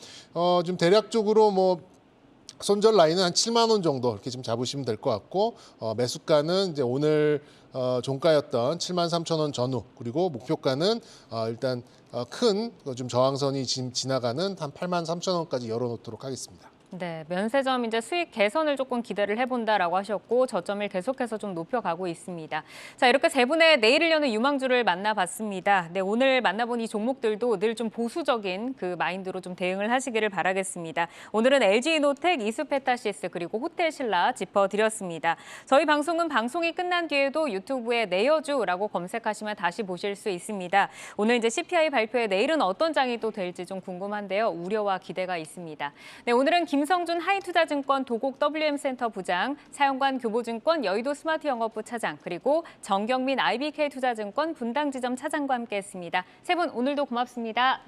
좀 대략적으로 뭐 손절 라인은 한 7만 원 정도 이렇게 좀 잡으시면 될 것 같고 매수가는 이제 오늘 종가였던 7만 3천 원 전후 그리고 목표가는 일단 큰 좀 저항선이 지금 지나가는 한 8만 3천 원까지 열어놓도록 하겠습니다. 네, 면세점 이제 수익 개선을 조금 기대를 해본다라고 하셨고 저점을 계속해서 좀 높여가고 있습니다. 자, 이렇게 세 분의 내일을 여는 유망주를 만나봤습니다. 네, 오늘 만나본 이 종목들도 늘 좀 보수적인 그 마인드로 좀 대응을 하시기를 바라겠습니다. 오늘은 LG이노텍, 이수페타시스 그리고 호텔신라 짚어드렸습니다. 저희 방송은 방송이 끝난 뒤에도 유튜브에 내여주라고 검색하시면 다시 보실 수 있습니다. 오늘 이제 CPI 발표에 내일은 어떤 장이 또 될지 좀 궁금한데요. 우려와 기대가 있습니다. 네, 오늘은 김성준 하이투자증권 도곡 WM센터 부장, 사연관 교보증권 여의도 스마트영업부 차장, 그리고 정경민 IBK투자증권 분당지점 차장과 함께했습니다. 세 분 오늘도 고맙습니다.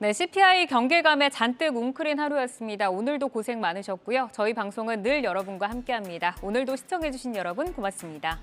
네, CPI 경계감에 잔뜩 웅크린 하루였습니다. 오늘도 고생 많으셨고요. 저희 방송은 늘 여러분과 함께합니다. 오늘도 시청해주신 여러분 고맙습니다.